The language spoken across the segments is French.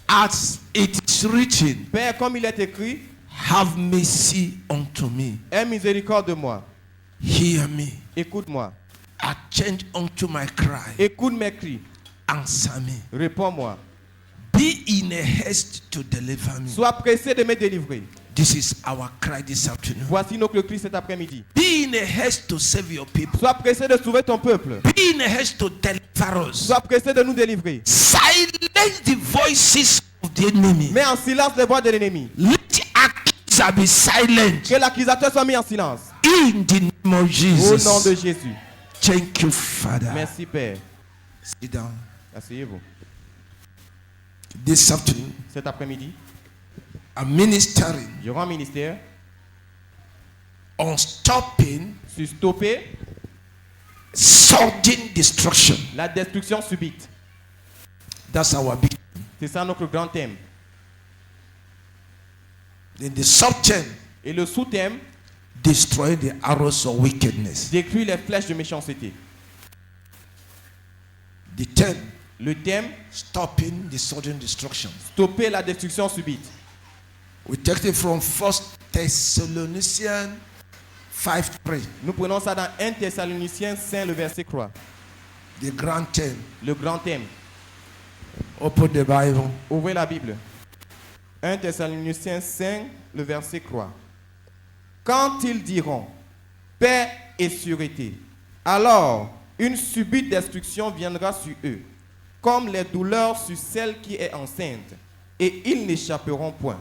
As it is written, Père, comme il est écrit, have mercy unto me. aie miséricorde de moi. Hear me. Écoute-moi. Attend unto my cry. Écoute mes cris. Answer me. Réponds-moi. Be in a haste to deliver me. Sois pressé de me délivrer. This is our cry this afternoon. Voici notre cri cet après-midi. Be in a haste to save your people. Sois pressé de sauver ton peuple. Be in a haste to deliver us. Sois pressé de nous délivrer. Silence the voices of the enemy. Mets en silence les voix de l'ennemi. Let the accuser be silent. Que l'accusateur soit mis en silence. In the name of Au Jesus. nom de Jésus. Thank you, Father. Merci, Père. Sit down. Asseyez-vous. This afternoon, Cet après-midi, I'm ministering je rends ministère on stopping sur stopper sudden destruction. la destruction subite. That's our big. C'est ça notre grand thème. Then the subtheme, Et le sous-thème, destroy the arrows of wickedness. détruit les flèches de méchanceté. The theme, Le thème, stopping the sudden destruction. stopper la destruction subite. We take it from 1 Thessalonians 5:3. Nous prenons ça dans 1 Thessaloniciens 5, le verset 3. The grand theme. Le grand thème. Open the Bible. Ouvrez la Bible. 1 Thessaloniciens 5, le verset 3. Quand ils diront paix et sûreté, alors une subite destruction viendra sur eux, comme les douleurs sur celle qui est enceinte, et ils n'échapperont point.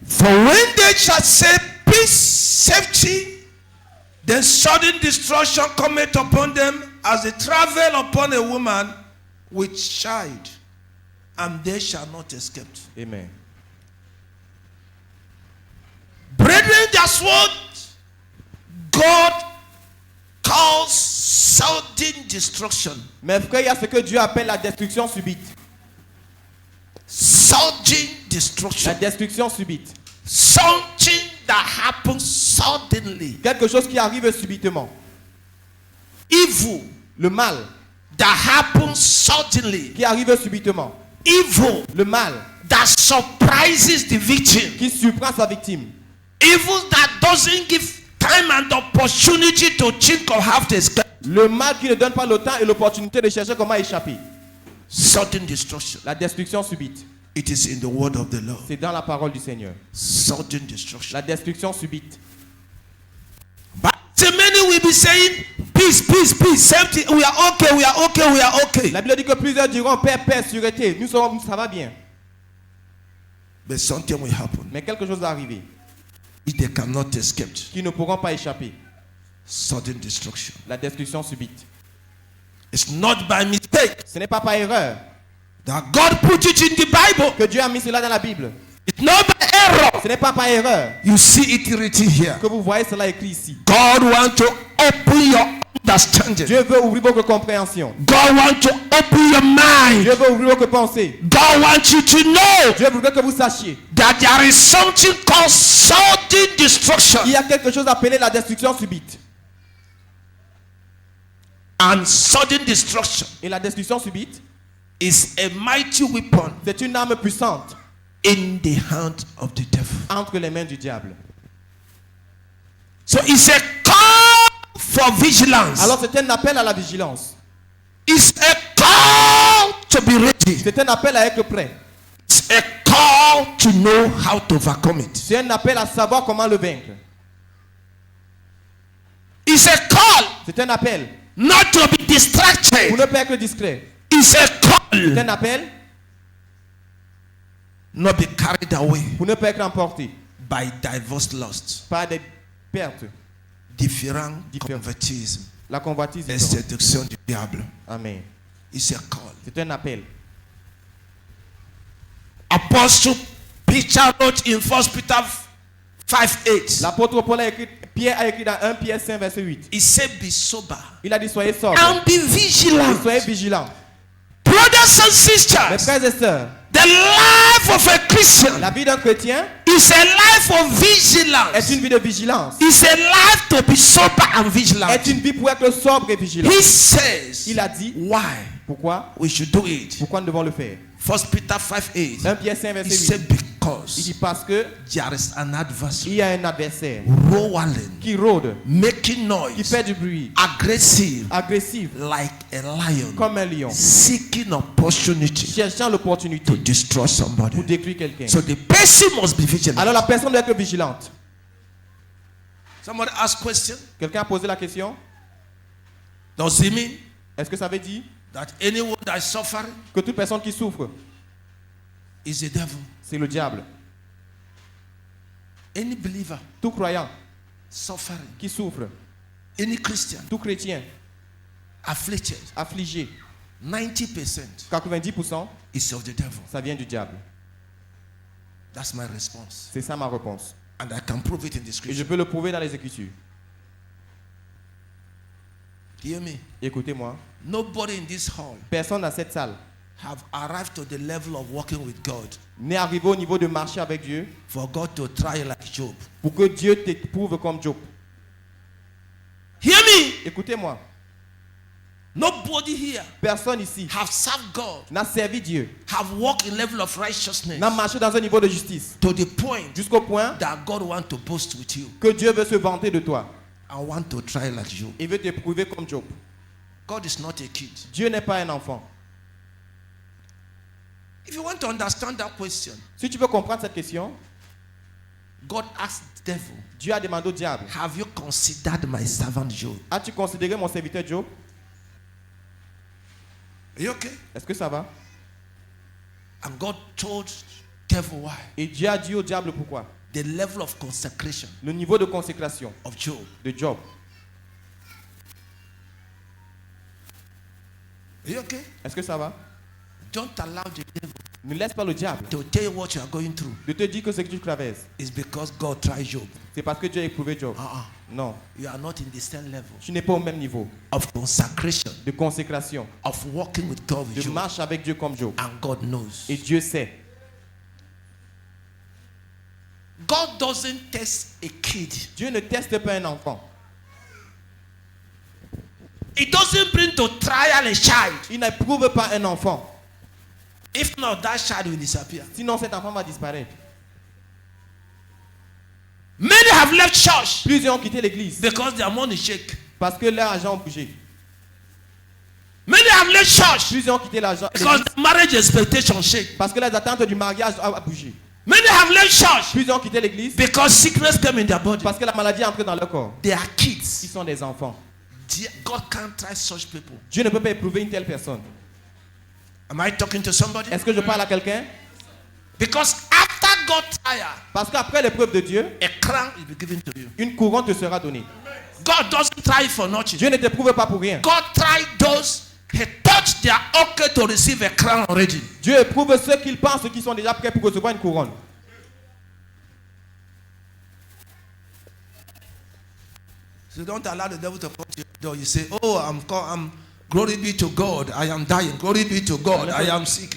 For when they shall say peace, safety, then sudden destruction cometh upon them as they travel upon a woman with child, and they shall not escape. Amen. Brethren, that's what God calls sudden destruction. Mes frères, il y a ce que Dieu appelle la destruction subite. Sudden La destruction. destruction subite. Something that happens suddenly. Quelque chose qui arrive subitement. Evil Le mal that happens suddenly. qui arrive subitement. Evil Le mal that surprises the victim. qui surprend sa victime. Evil that doesn't give time and opportunity to think or have to escape. Le mal qui ne donne pas le temps et l'opportunité de chercher comment échapper. Sudden destruction. La destruction subite. It is in the word of the Lord. C'est dans la parole du Seigneur. Sudden destruction. La destruction subite. But so many will be saying, peace, peace, peace, safety. We are okay, we are okay, we are okay. La Bible dit que plusieurs diront paix, paix, sûreté. Nous serons, ça va bien. But something will happen. Mais quelque chose va arriver If they cannot escape. qui ne pourront pas échapper. Sudden destruction. La destruction subite. It's not by mistake Ce n'est pas par erreur that God put it in the Bible. que Dieu a mis cela dans la Bible. It's not by error. Ce n'est pas par erreur You see it written here. que vous voyez cela écrit ici. God wants to open your understanding. Dieu veut ouvrir votre compréhension. God wants to open your mind. Dieu veut ouvrir votre pensée. God wants you to know Dieu voudrait que vous sachiez that there is something called sudden destruction. qu'il y a quelque chose appelé la destruction subite. And sudden destruction Et la destruction subite, is a mighty weapon c'est une arme puissante in the hand of the devil. entre les mains du diable. So it's a call for vigilance. Alors c'est un appel à la vigilance. It's a call to be ready. C'est un appel à être prêt. It's a call to know how to overcome it. C'est un appel à savoir comment le vaincre. It's a call C'est un appel not to be pour distracted. ne pas être discret. It's a C'est call un appel not be carried away pour ne pas être emporté by diverse lusts, par des pertes, différents convoitises, la convoitise. et séduction du diable. Amen. It's a call. C'est un appel. Apostle Peter wrote in 1 Peter 5:8. L'apôtre Paul a écrit, Pierre a écrit dans 1 Pierre 5 verset 8. He said, be sober Il a dit soyez sobres and be et vigilant. soyez vigilants. Brothers and Mes sisters, frères et sœurs, the life of a Christian la vie d'un chrétien is a life of est vigilance. une vie de vigilance. It's a life to be sober and vigilant. Est une vie pour être sobre et vigilant. He says, Il a dit, why? Pourquoi? we should do it. Pourquoi nous devons le faire? 1 Peter 5:8. 1 Pierre 5, He verset 8. said, Il because dit parce que there is an il adversary y a un adversaire rolling, qui rôde, making qui noise, fait du bruit, aggressive, agressif, like a lion, comme un lion, seeking opportunity cherchant l'opportunité to destroy somebody. pour détruire quelqu'un. So the person must be vigilant. Alors la personne doit être vigilante. Somebody asked question. Quelqu'un a posé la question. Does it mean Est-ce que ça veut dire that anyone that is suffering que toute personne qui souffre, is the devil? c'est le diable? Any believer Tout croyant suffering, qui souffre, any Christian tout chrétien afflicted, affligé, 90% 90%, is of the devil. ça vient du diable. That's my response. C'est ça ma réponse. And I can prove it in the Et je scripture. peux le prouver dans les Écritures. Hear me. Écoutez-moi. Nobody in this hall Personne dans cette salle have arrived to the level of working with God n'est arrivé au niveau de marcher avec Dieu for God to try like Job. pour que Dieu t'éprouve comme Job. Hear me. Écoutez-moi. Nobody here Personne ici have served God, n'a servi Dieu, have walked in level of righteousness n'a marché dans un niveau de justice to the point jusqu'au point that God want to boast with you que Dieu veut se vanter de toi. and want to try like Job. Il veut t'éprouver comme Job. God is not a kid. Dieu n'est pas un enfant. If you want to understand that question, Si tu veux comprendre cette question, God asked the devil, Dieu a demandé au diable, have you considered my servant Job? as-tu considéré mon serviteur Job? Are you okay? Est-ce que ça va? And God told devil why. Et Dieu a dit au diable pourquoi. The level of consecration Le niveau de consécration of Job. de Job. Are you okay? Est-ce que ça va? Don't allow the devil Ne laisse pas le diable to tell you what you are going through. de te dire que ce que tu traverses, It's because God tried Job. c'est parce que Dieu a éprouvé Job. Non, You are not in the same level tu n'es pas au même niveau of consecration, de consécration, of walking with God with de Job. marche avec Dieu comme Job. And God knows. Et Dieu sait. God doesn't test a kid. Dieu ne teste pas un enfant. He doesn't bring to trial a child. Il n'éprouve pas un enfant. If not, that child will disappear. Sinon cet enfant va disparaître. Many have left church Plusieurs ont quitté l'église because their money shake. parce que leur argent a bougé. Many have left church Plusieurs ont quitté l'argent because the marriage expectation shake. parce que les attentes du mariage ont bougé. Many have left church Plusieurs ont quitté l'église because sickness came in their body. parce que la maladie est entrée dans leur corps. They are Ils kids. sont des enfants. God can't try such people. Dieu ne peut pas éprouver une telle personne. Am I talking to somebody? Est-ce que je parle à quelqu'un? Because after God trial, Parce qu'après l'épreuve de Dieu, a crown will be given to you. une couronne te sera donnée. God doesn't try for nothing. Dieu ne t'éprouve pas pour rien. God tried those he thought they are okay to receive a crown already. Dieu éprouve ceux qu'ils pensent qu'ils sont déjà prêts pour recevoir une couronne. So don't allow the devil to come to your door. You say, "Oh, I'm glory be to God. I am dying. Glory be to God. I am sick."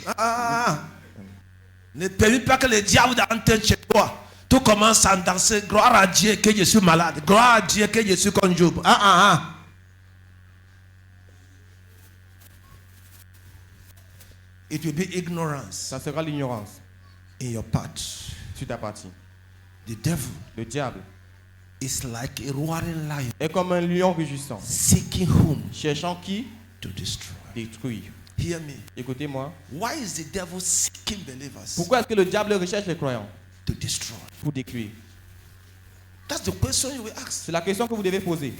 Ne permets pas que le diable entre chez toi. Tu commences à danser. Gloire à Dieu que je suis malade. Gloire à Dieu que je suis comme Job. It will be ignorance Ça sera l'ignorance in your part. sur ta partie. The devil Le diable is like a roaring lion est comme un lion rugissant, seeking whom cherchant qui to destroy. détruire. Hear me. Écoutez-moi. Why is the devil seeking believers Pourquoi est-ce que le diable recherche les croyants? to destroy? Pour détruire. That's the question you will ask. C'est la question que vous devez poser.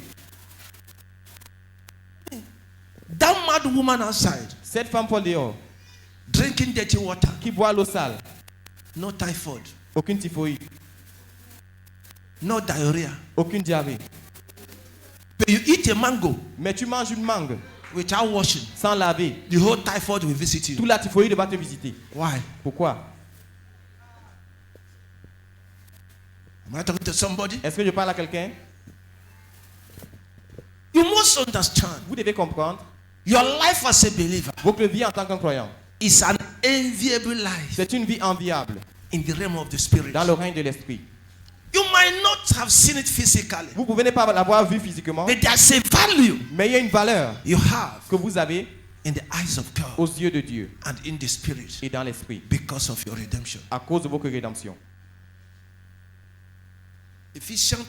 That mad woman outside Cette femme folle dehors, drinking dirty water, qui boit l'eau sale, no typhoid, aucune typhoïde, no diarrhea. aucune diarrhée. But you eat a mango Mais tu manges une mangue without washing, sans laver, the whole typhoid will visit toute you. la typhoïde va te visiter. Why? Pourquoi? Am I talking to somebody? Est-ce que je parle à quelqu'un? You must understand Vous devez comprendre, your life as a believer votre vie en tant qu'un croyant, is an enviable life c'est une vie enviable in the realm of the spirit. dans le règne de l'esprit. You might not have seen it physically, Vous pouvez ne pas l'avoir vu physiquement, but there's a value mais il y a une valeur you have que vous avez in in the eyes of God aux yeux de Dieu and in the spirit et dans l'esprit because of your redemption. à cause de votre rédemption. Ephesians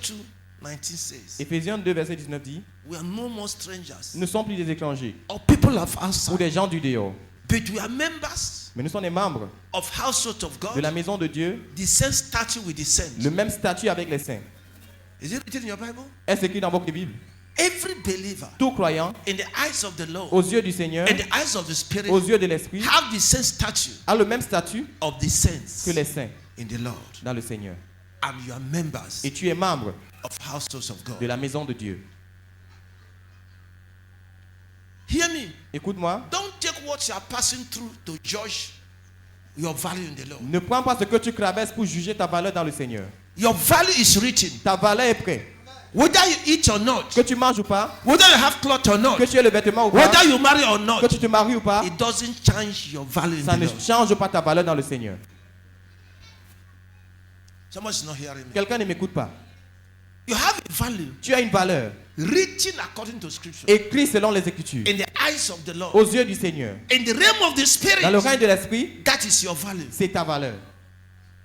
2:19 says, Éphésiens 2, verset 19 dit, we are no more strangers nous ne sommes plus des étrangers or people of ou outside, des gens du dehors, but we are members mais nous sommes des membres of household of de la God, maison de Dieu, the same statue with the saints. le même statut avec les saints. Is it written in your Bible? Est-ce écrit dans votre Bible? Every believer Tout croyant, in the eyes of the Lord, aux yeux du Seigneur, in the eyes of the Spirit, aux yeux de l'Esprit, have the same statue a le même statut of the saints que les saints in the Lord. dans le Seigneur. And you are members Et tu es membre of households of de God. la maison de Dieu. Hear me. Écoute-moi, Don't take what you are passing through to judge your value in the Lord. ne prends pas ce que tu traverses pour juger ta valeur dans le Seigneur. Your value is written. Ta valeur est prête. Whether you eat or not, Que tu manges ou pas, whether you have cloth or not, que tu aies le vêtement ou pas, whether you marry or que not, tu te maries ou pas, it doesn't change your value in ça the ne Lord. change pas ta valeur dans le Seigneur. Someone's not hearing me. Quelqu'un ne m'écoute pas. You have a value Tu as une valeur written according to scripture écrite selon les Écritures, in the eyes of the Lord. aux yeux du Seigneur. In the realm of the Spirit, Dans le règne de l'Esprit, that is your value. c'est ta valeur.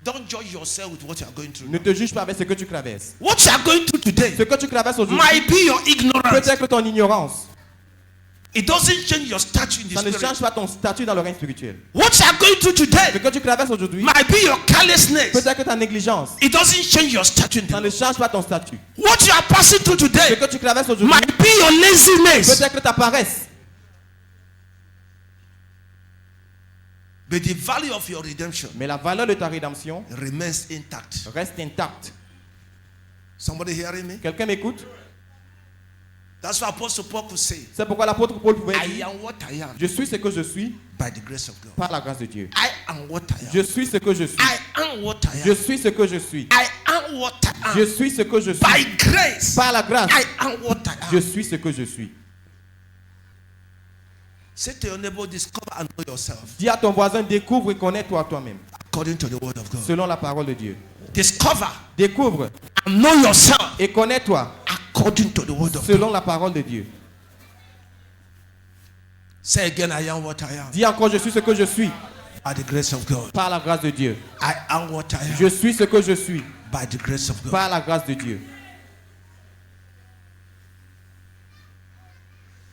Don't judge yourself with what you are going through. Ne te juge pas avec ce que tu traverses. What you are going through today Ce que tu traverses aujourd'hui might be your ignorance. peut-être que ton ignorance. It doesn't change your statue in the Ça ne spirit. change pas ton statut dans le règne spirituel. What you are going through Ce today que tu traverses aujourd'hui might be your carelessness. peut-être que ta négligence. It doesn't change your statue in the Ça ne Lord. change pas ton statut. What you are passing through Ce today que tu traverses aujourd'hui might be your laziness. peut-être que ta paresse. But the value of your redemption Mais la valeur de ta rédemption remains intact. reste intacte. Somebody hearing me? Quelqu'un m'écoute? That's what Apostle Paul could say. C'est pourquoi l'apôtre Paul pouvait I dire, am what I am je suis ce que je suis by the grace of God. par la grâce de Dieu. I am what I am. Je suis ce que je suis. I am what I Je am. suis ce que je suis. I am what I Je am. suis ce que je suis. By grace, Par la grâce, I am what I je am. suis ce que je suis. Say to your neighbor, discover and know yourself Dis à ton voisin, découvre et connais-toi toi-même. according to the word of God. Selon la parole de Dieu. Discover Découvre and know yourself et connais-toi according to the word of God. selon la parole de Dieu. Say again, I am what I am Dis encore, je suis ce que je suis by the grace of God. par la grâce de Dieu. I am what I am Je suis ce que je suis by the grace of God. par la grâce de Dieu.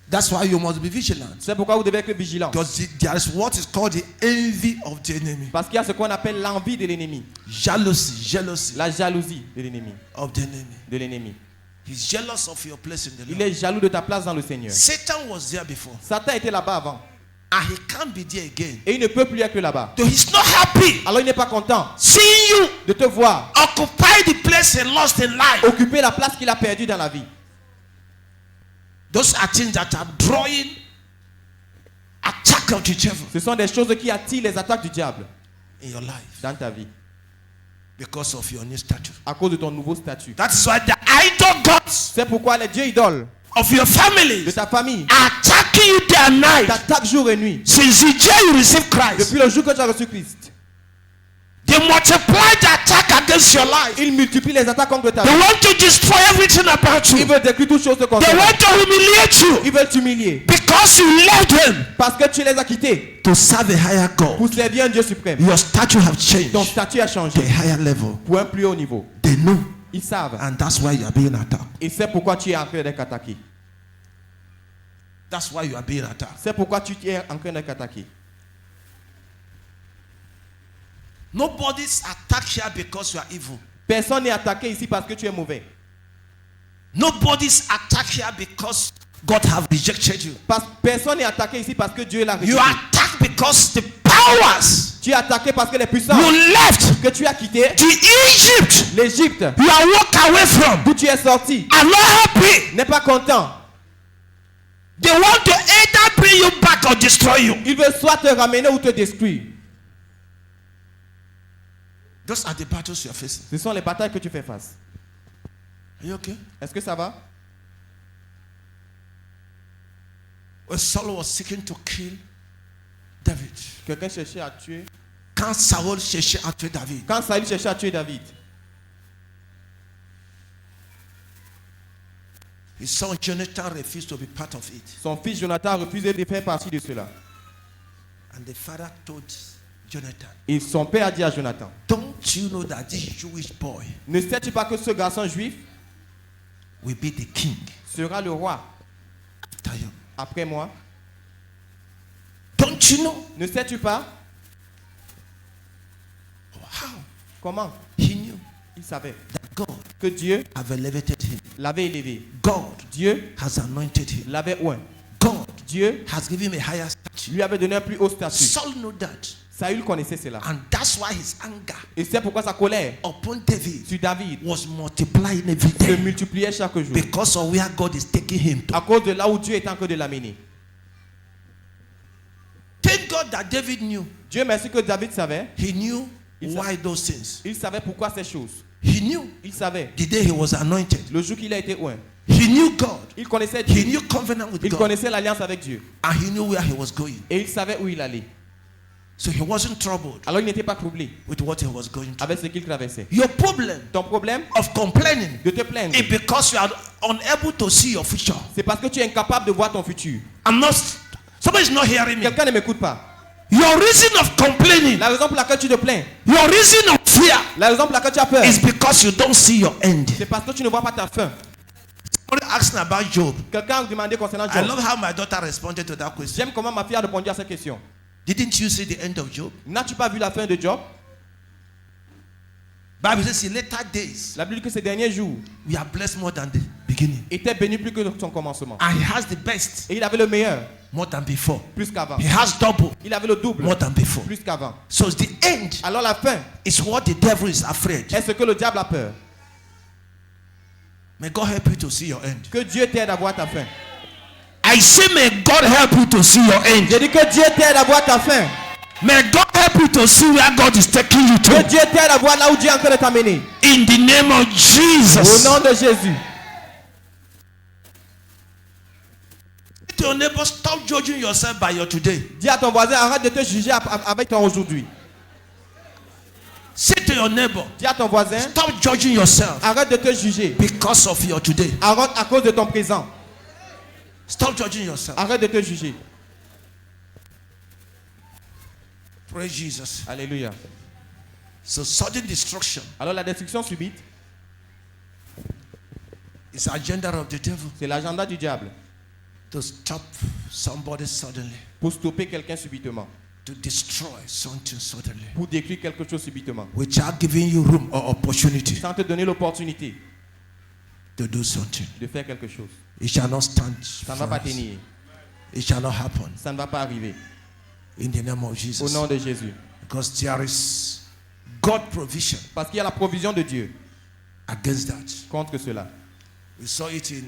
That's why you must be vigilant. C'est pourquoi vous devez être vigilant. Because there is what is called the envy of the enemy. Parce qu'il y a ce qu'on appelle l'envie de l'ennemi. Jealousy La jalousie de l'ennemi. of the enemy. De l'ennemi. He's jealous of your place in the Il Lord. est jaloux de ta place dans le Seigneur. Satan was there before Satan était là-bas avant. and he can't be there again. Et il ne peut plus être là-bas. So he's not happy Alors il n'est pas content seeing you de te voir occupy the place he lost in life. occuper la place qu'il a perdue dans la vie. Those are things that are drawing attack of the devil Ce sont des choses qui attirent les attaques du diable in your life dans ta vie. because of your new stature. À cause de ton nouveau statut. That is why the idol gods C'est pourquoi les dieux idoles of your de family ta famille are attacking you day and night t'attaquent jour et nuit. since the day you receive Christ. Depuis le jour que tu as reçu Christ. They multiply the attack against your life. Ils multiplient les attaques contre ta They vie. want to destroy everything about Ils you. veulent détruire toutes choses They contre toi. want to humiliate you Ils veulent t'humilier. because you left them Parce que tu les as quittés to serve a higher God. pour servir un Dieu suprême. Your stature have changed Ton to statut a changé a higher level. pour un plus haut niveau. They know, Ils savent. and that's why you are being attacked. Et c'est pourquoi tu es en train d'être attaqué. That's why you are being attacked. C'est pourquoi tu es en train d'être attaqué. Nobody's attacked here because you are evil. Personne n'est attaqué ici parce que tu es mauvais. Nobody's attacked here because God have rejected you. Personne n'est attaqué ici parce que Dieu l'a rejeté. You are attacked because the powers Tu es attaqué parce que les puissances you left que tu as quittées, to Egypt, l'Égypte, you are walk away from, d'où tu es sorti, are not happy. n'est pas content. They want to either bring you back or destroy you. Il veut soit te ramener ou te détruire. Those are the battles you are facing. Ce sont les batailles que tu fais face. Are you okay? Est-ce que ça va? When Saul was seeking to kill David, Quelqu'un cherchait à tuer. quand Saul cherchait à tuer David, Quand Saül cherchait à tuer David, His son Jonathan refused to be part of it. Son fils Jonathan a refusé de faire partie de cela. And the father told Jonathan, Et son père a dit à Jonathan, don't you know that this Jewish boy ne sais-tu pas que ce garçon juif will be the king sera le roi after you? après moi? Don't you know? Ne sais-tu pas? How? Comment? He knew Il savait that God que Dieu have elevated him. l'avait élevé. God Dieu has anointed him. l'avait oint. God Dieu has given him a higher stature. lui avait donné un plus haut statut. Saul knew that. Saül connaissait cela. And that's why his anger Et c'est pourquoi sa colère upon David sur David was multiplying every se day. multipliait chaque jour. Because of where God is taking him to. À cause de là où Dieu est en train de l'amener. Thank God that David knew. Dieu merci que David savait. He knew Il why those things. Il savait pourquoi ces choses. He knew Il savait. the day he was anointed. Le jour qu'il a été oint. He knew God. Il connaissait He Dieu. knew covenant with Il God. connaissait l'alliance avec Dieu. And he knew where he was going. Et il savait où il allait. So he wasn't troubled Alors il n'était pas troublé with what he was going through. avec ce qu'il traversait. Your problem Ton problème of complaining de te plaindre, is because you are unable to see your future. c'est parce que tu es incapable de voir ton futur. I'm not. Somebody's not hearing me. Quelqu'un ne m'écoute pas. Your reason of complaining, La raison pour laquelle tu te plains, your reason of fear, la raison pour laquelle tu as peur, is because you don't see your end. c'est parce que tu ne vois pas ta fin. Somebody asked me about Job. Quelqu'un a demandé concernant I Job. love how my daughter responded to that question. J'aime comment ma fille a répondu à cette question. Didn't you see the end of Job? N'as-tu pas vu la fin de Job? Bible says in later days La Bible dit que ces derniers jours we are blessed more than the beginning. étaient bénis plus que son commencement. And he has the best Et il avait le meilleur more than before. plus qu'avant. He has double Il avait le double more than before. plus qu'avant. So the end Alors la fin is what the devil is afraid. est ce que le diable a peur. May God help you to see your end. Que Dieu t'aide à voir ta fin. I say may God help you to see your end. J'ai dit que Dieu t'aide à voir ta fin. May God help you to see where God is taking you Que to. Dieu t'aide à voir là où Dieu est en train de t'amener. In the name of Au Jesus. nom de Jésus. To your neighbor, stop judging yourself by your today. Dis à ton voisin, arrête de te juger avec ton aujourd'hui. Say to your neighbor, Dis à ton voisin, stop judging yourself arrête de te juger because of your today. arrête à cause de ton présent. Stop judging yourself. Arrête de te juger. Praise Jesus. Alléluia. So sudden destruction Alors la destruction subite, is the agenda of the devil c'est l'agenda du diable to stop somebody suddenly, pour stopper quelqu'un subitement, to destroy something suddenly, pour détruire quelque chose subitement, without giving you room or opportunity sans te donner l'opportunité to do something. de faire quelque chose. It shall not stand. Ça ne va for pas us. tenir. It shall not happen Ça ne va pas arriver. in the name of Au Jesus. nom de Jésus. Because there is God provision Parce qu'il y a la provision de Dieu against that. contre cela. We saw it in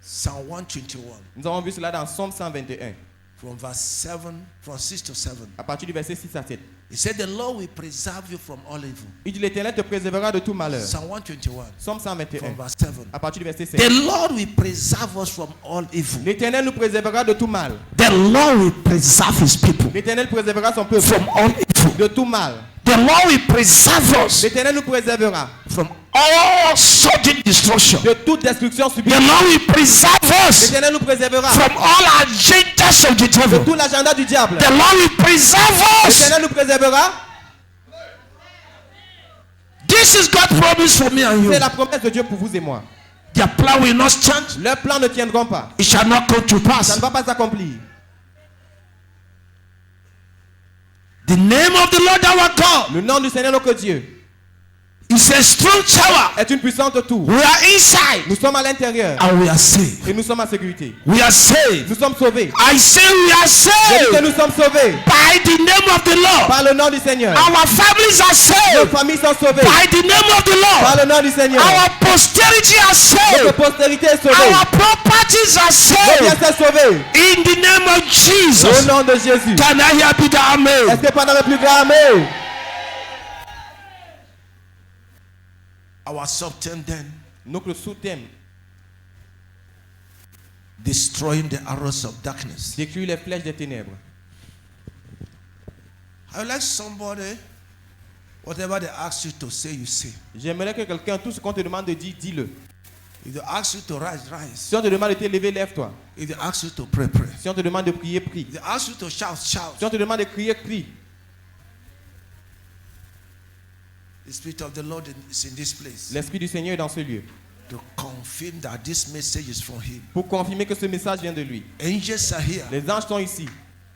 Psalm 121 Nous avons vu cela dans Somme 121, from verse 7, from 6 to 7. à partir du verset 6 à 7. He said, the Lord will preserve you from all evil. Il dit, l'Éternel te préservera de tout malheur. Psalm 121 Somme from 121, verse 7. à partir du verset 7. The Lord will preserve us from all evil. L'Éternel nous préservera de tout mal. The Lord will preserve his people L'Éternel préservera son peuple from all evil. de tout mal. The Lord will preserve us L'Éternel nous préservera from all sudden destruction. de toute destruction The subite. Lord will preserve us L'Éternel nous préservera from all agendas of the de devil. tout l'agenda du diable. The Lord will preserve us. L'Éternel nous préservera. This is God's promise for me and you. C'est la promesse de Dieu pour vous et moi. Their plan will not stand. Leurs plans ne tiendront pas. It shall not come to Ça pass. ne va pas s'accomplir. The name of the Lord our God Le nom du Seigneur notre Dieu is a strong tower. est une puissante tour. We are inside Nous sommes à l'intérieur and we are saved. et nous sommes en sécurité. We are saved. Nous sommes sauvés. I say we are Je dis que saved nous sommes sauvés by the name of the Lord. par le nom du Seigneur. Our families are Nos saved familles sont sauvées by the name of the par Lord. le nom du Seigneur. Our posterity are Notre saved. postérité est sauvée. Our properties are Nos biens saved sont sauvés. in the name of Au Jesus. nom de Jésus. Can I hear Peter? Est-ce Amen. que pendant le plus grand amen? Our subtheme then, Notre sous-thème, destroying the arrows of darkness. détruire les flèches des ténèbres. I would like somebody, whatever they ask you to say, you say. J'aimerais que quelqu'un, tout ce qu'on te demande de dire, dis-le. If they ask you to rise, rise. Si on te demande de te lever, lève-toi. If they ask you to pray, pray. Si on te demande de prier, prie. If they ask you to shout, shout. Si on te demande de crier, crie. The Spirit of the Lord is in this place L'Esprit du Seigneur est dans ce lieu. to confirm that this message is from Him. Pour confirmer que ce message vient de lui. Angels are here Les anges sont ici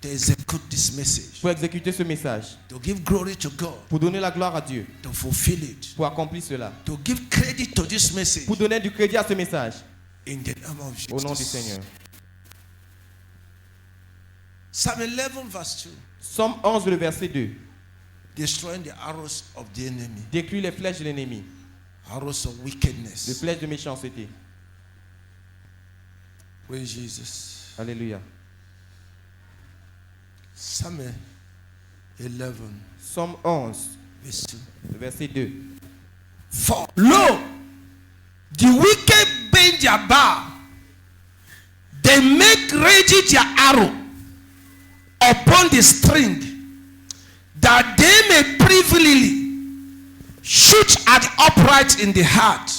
to execute this message, pour exécuter ce message. to give glory to God, Pour donner la gloire à Dieu. to fulfill it, Pour accomplir cela. to give credit to this message Pour donner du crédit à ce message. in the name of Jesus. Au nom du Seigneur. Psalm 11 verse 2. Somme 11, le verset 2. Destroying the arrows of the enemy, Détruit les flèches de l'ennemi. arrows of Les wickedness. flèches de méchanceté. Praise Jesus. Alléluia. Psalm 11 Somme 11, verse 2. le verset 2. For lo, the wicked bend their bow, they make ready their arrow upon the string, that they may privily shoot at the upright in the heart.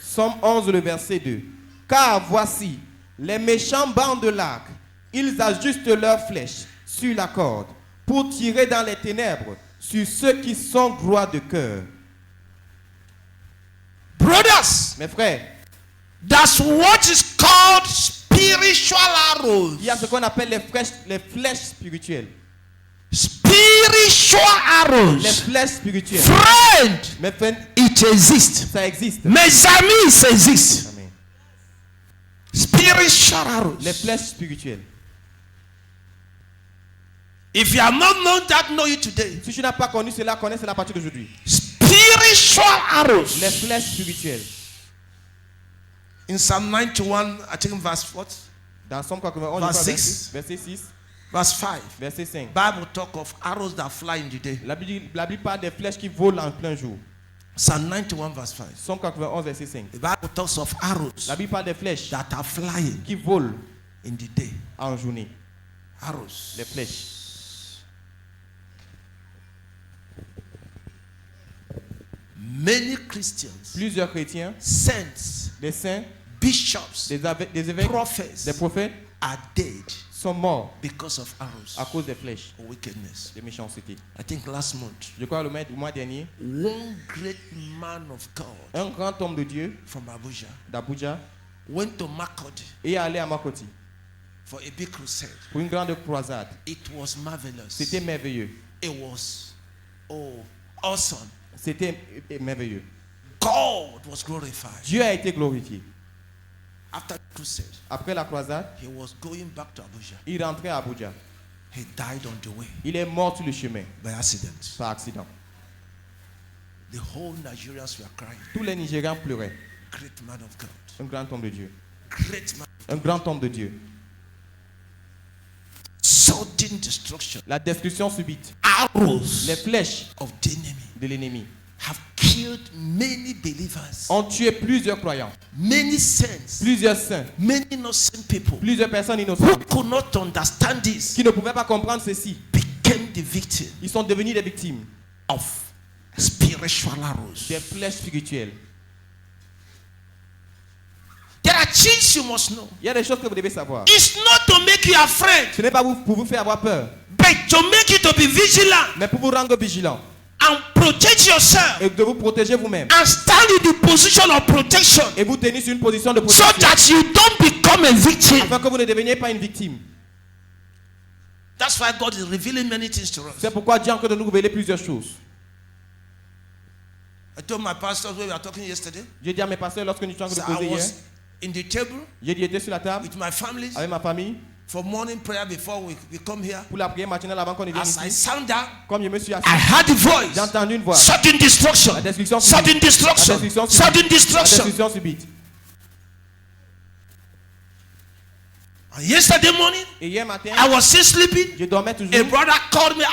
Somme 11, le verset 2. Car voici, les méchants bandent de l'arc. Ils ajustent leurs flèches sur la corde pour tirer dans les ténèbres sur ceux qui sont droits de cœur. Brothers, Mes frères, that's what is called spiritual arrows. il y a ce qu'on appelle les flèches spirituelles. Spiritual Les arrows. flèches spirituelles. Friend, Mes frères, it exists. ça existe. Mes amis, ça existe. Amen. Spiritual arrows. Les flèches spirituelles. If you have not known that, know it today. Si tu n'as pas connu cela, connais cela à partir d'aujourd'hui. Spiritual Les arrows. flèches spirituelles. In Psalm 91, I think verse what? Dans Somme 91, Verse verset 6. 6, verset 6, Verse 5. verset 5. Bible talk of arrows that fly in the day. La Bible parle des flèches qui volent en plein jour. Psalm 91 verse 5. Somme 91, verset 5. The Bible talks of arrows La Bible parle des flèches that are flying qui volent in the day. en journée. Arrows. Les flèches. Many Christians, Plusieurs chrétiens, saints, des saints, bishops, des évêques, prophets des prophètes are dead sont morts because of arrows à cause des flèches or wickedness. de méchanceté. I think last month, Je crois le mois dernier, one great man of God un grand homme de Dieu from Abuja d'Abuja went to Makodi est allé à Makoti for a big crusade. pour une grande croisade. It was marvelous. C'était merveilleux. It was awesome. C'était merveilleux. God was glorified. Dieu a été glorifié. After the crusade, Après la croisade, he was going back to Abuja. il rentrait à Abuja. He died on the way Il est mort sur le chemin by accident. par accident. The whole Nigerians were crying. Tous les Nigérians pleuraient. Great man of God. Un grand homme de Dieu. Great man. Un grand homme de Dieu. Sudden destruction. La destruction subite. Arrows Les flèches of the enemy de l'ennemi have killed many believers, ont tué plusieurs croyants, many saints, plusieurs saints, many innocent people plusieurs personnes who innocentes could not understand this qui ne pouvaient pas comprendre ceci. became the victim Ils sont devenus des victimes of spiritual arrows. des flèches spirituelles. There are things you must know. Il y a des choses que vous devez savoir. It's not to make you afraid, Ce n'est pas pour vous faire avoir peur, but to make you to be vigilant mais pour vous rendre vigilant and protect yourself et de vous protéger vous-même. and stand in the position of protection Et vous tenir sur une position de so protection that you don't become a victim. afin que vous ne deveniez pas une victime. That's why God is revealing many things to us. C'est pourquoi Dieu est en train de nous révéler plusieurs choses. I told my pastors when we were talking yesterday, J'ai dit à mes pasteurs lorsque nous étions en train so de I causer hier, was in the table j'ai dit j'étais sur la table with my family avec ma famille for morning prayer before we come here. pour la prière matinale avant qu'on ne vienne As I ici. sat down, Comme je me suis assis, I heard the voice. j'ai entendu une voix. Sudden destruction. La destruction Sudden subite. destruction. La destruction subite. Sudden La destruction. destruction subite. And yesterday morning, Et hier matin, I was still sleeping. je dormais A toujours. brother called me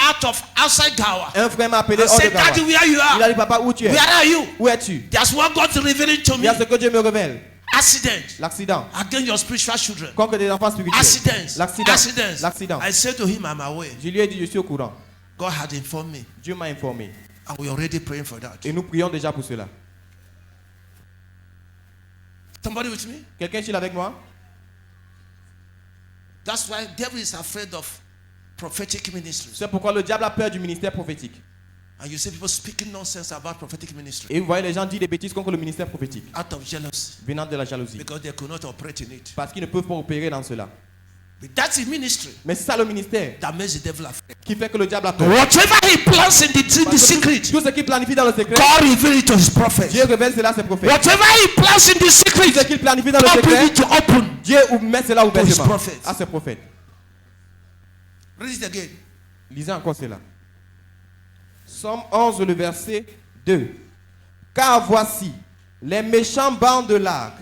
outside Gawa. Un frère m'a appelé I hors de said, Gawa. Daddy, where you Il a are? dit, papa, où tu es? Where are you? Où es-tu? That's what God is revealing to Il me. y a ce que Dieu me révèle. Accident L'accident. against your spiritual children. Contre des enfants spirituels. Accidents. L'accident. Accidents. L'accident. I said to him, I'm aware. Je lui ai dit, je suis au courant. God had informed me. Dieu m'a informé. And we're already praying for that. Et nous prions déjà pour cela. Somebody with me? Quelqu'un est-il avec moi? That's why devil is afraid of prophetic ministries. C'est pourquoi le diable a peur du ministère prophétique. And you see people speaking nonsense about prophetic ministry Et vous voyez les gens dire des bêtises contre le ministère prophétique, out of jealousy venant de la jalousie. because they could not operate in it. Parce qu'ils ne peuvent pas opérer dans cela. But that's a ministry Mais c'est ça le ministère that makes the devil afraid. qui fait que le diable a peur. Whatever he plans in the Parce que secret, tout ce qu'il planifie dans le secret, God reveals it to his prophets. Dieu révèle cela à ses prophètes. Whatever he plans in the Tout ce secret, qu'il planifie dans le God brings secret, it to open. Dieu met cela his ouvertement prophets. à ses prophètes. Read it again. Lisez encore cela. Somme 11, le verset 2. Car voici, les méchants bandent l'arc.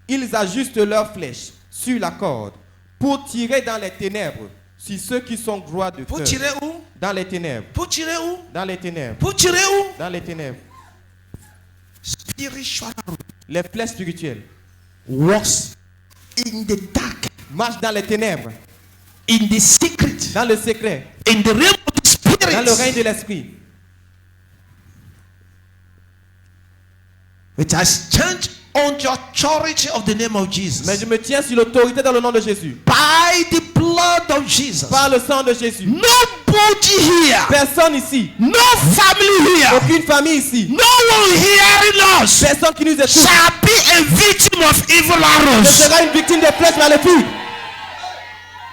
Ils ajustent leurs flèches sur la corde pour tirer dans les ténèbres sur ceux qui sont droits de Pour cœur. tirer où? Dans les ténèbres. Pour tirer où? Dans les ténèbres. Pour tirer où? Dans les ténèbres. Spiritual Les flèches spirituelles works in the dark, marchent dans les ténèbres, in the secret, dans le secret, in the realm of the dans le règne spirit. de l'esprit. It has changed on the authority of the name of Mais Jesus. je me tiens sur l'autorité dans le nom de Jésus. By the blood of Jesus. Par le sang de Jésus. Nobody here, Personne ici, no family here, aucune famille ici, no one hearing us personne qui nous écoute shall be a victim of evil ne arrows. sera une victime des flèches maléfiques.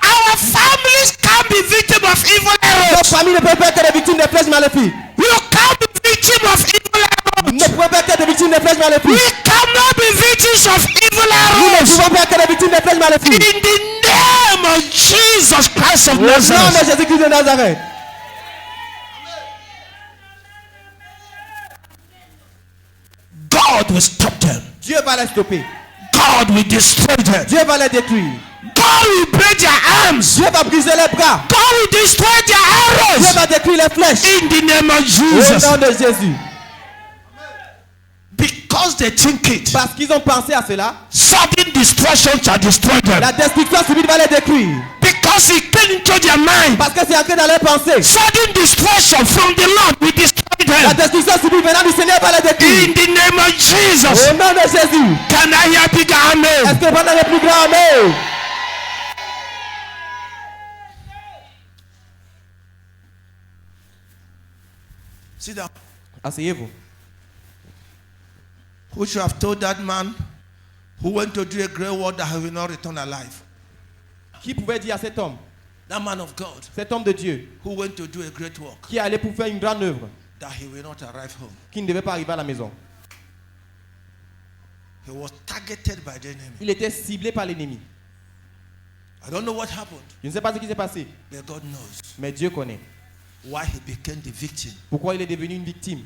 Our families can't be victim of evil Nos arrows. familles ne peuvent pas être des victimes des flèches maléfiques. You can't be victim of evil Nous ne arrows. pouvons pas être des victimes des flèches We maléfiques. cannot be victims of evil Nous ne arrows. pouvons pas être des victimes des flèches maléfiques. In the name of Jesus Christ of Au nom de Nazareth. Jésus-Christ de Nazareth. God will stop them. Dieu va les stopper. God will destroy them. Dieu va les détruire. God will break their arms. Dieu va briser les bras. God will destroy their Dieu arrows. va détruire les flèches. In the name of Au Jesus. nom de Jésus. Because they think it, Parce qu'ils ont pensé à cela, sudden destruction shall destroy them. la destruction subite va les détruire. Because it came into their mind, Parce que c'est ancré dans leurs pensées. sudden destruction from the Lord will destroy La them. destruction subite venant du Seigneur va les détruire. In the name of Jesus. Au nom de Jésus. Can I hear big Est-ce amen? que pendant le plus grand amen? Sit down. Asseyez-vous. Who should have told that man who went to do a great work that he will not return alive? Qui pouvait dire à cet homme, That man of God cet homme de Dieu, who went to do a great work qui allait pour faire une grande œuvre, that he will not arrive home. qui ne devait pas arriver à la maison? He was targeted by the enemy. Il était ciblé par l'ennemi. I don't know what happened, Je ne sais pas ce qui s'est passé, but God knows mais Dieu connaît. why he became the victim Pourquoi il est devenu une victime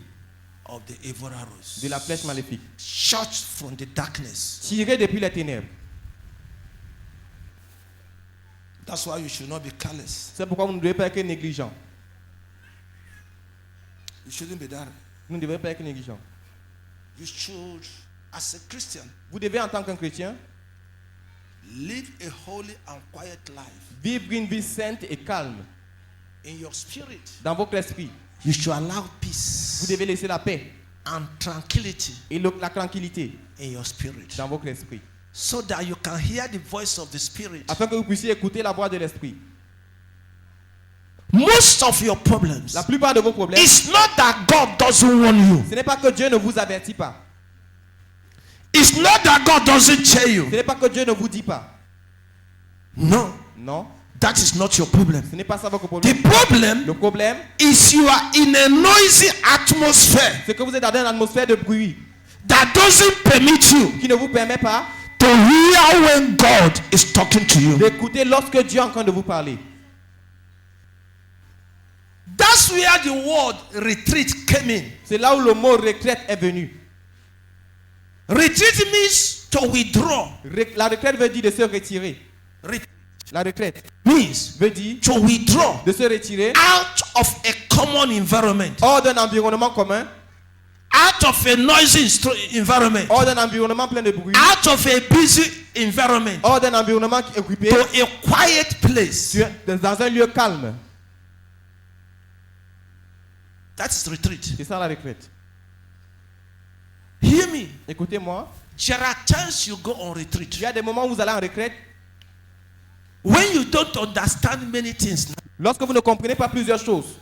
of the evil arrows. de la flèche maléfique. Shot from the darkness. Tiré depuis les ténèbres. That's why you should not be careless. C'est pourquoi vous ne devez pas être négligent. You shouldn't be that. Vous ne devez pas être négligent. You should, as a Christian, Vous devez, en tant qu'un chrétien, live a holy and quiet life. vivre une vie sainte et calme In your spirit, dans votre esprit. you should allow Vous peace devez laisser la paix and tranquility et la tranquillité in your spirit, dans votre esprit, so that you can hear the voice of the spirit. afin que vous puissiez écouter la voix de l'esprit. Most of your problems, La plupart de vos problèmes, it's not that God doesn't want you. ce n'est pas que Dieu ne vous avertit pas. It's not that God doesn't tell you. Ce n'est pas que Dieu ne vous dit pas. No, Non, that is not your problem. ce n'est pas ça votre The problème. problem Le problème, is you are in a noisy atmosphere c'est que vous êtes dans une atmosphère de bruit that doesn't permit you qui ne vous permet pas to hear when God is talking to you. d'écouter lorsque Dieu est en train de vous parler. That's where the word retreat came in. C'est là où le mot retraite est venu. Retreat means to withdraw. La retraite veut dire de se retirer. Retreat La retraite means veut dire to withdraw de se retirer out of a common environment, hors d'un environnement commun, out of a noisy environment, hors d'un environnement plein de bruit, out of a busy environment, hors d'un environnement occupé, to a quiet place. dans un lieu calme. That's retreat. C'est ça la retraite. Hear me. Écoutez-moi, There are times you go on retreat. Il y a des moments où vous allez en retraite. When you don't understand many things, Lorsque vous ne comprenez pas plusieurs choses.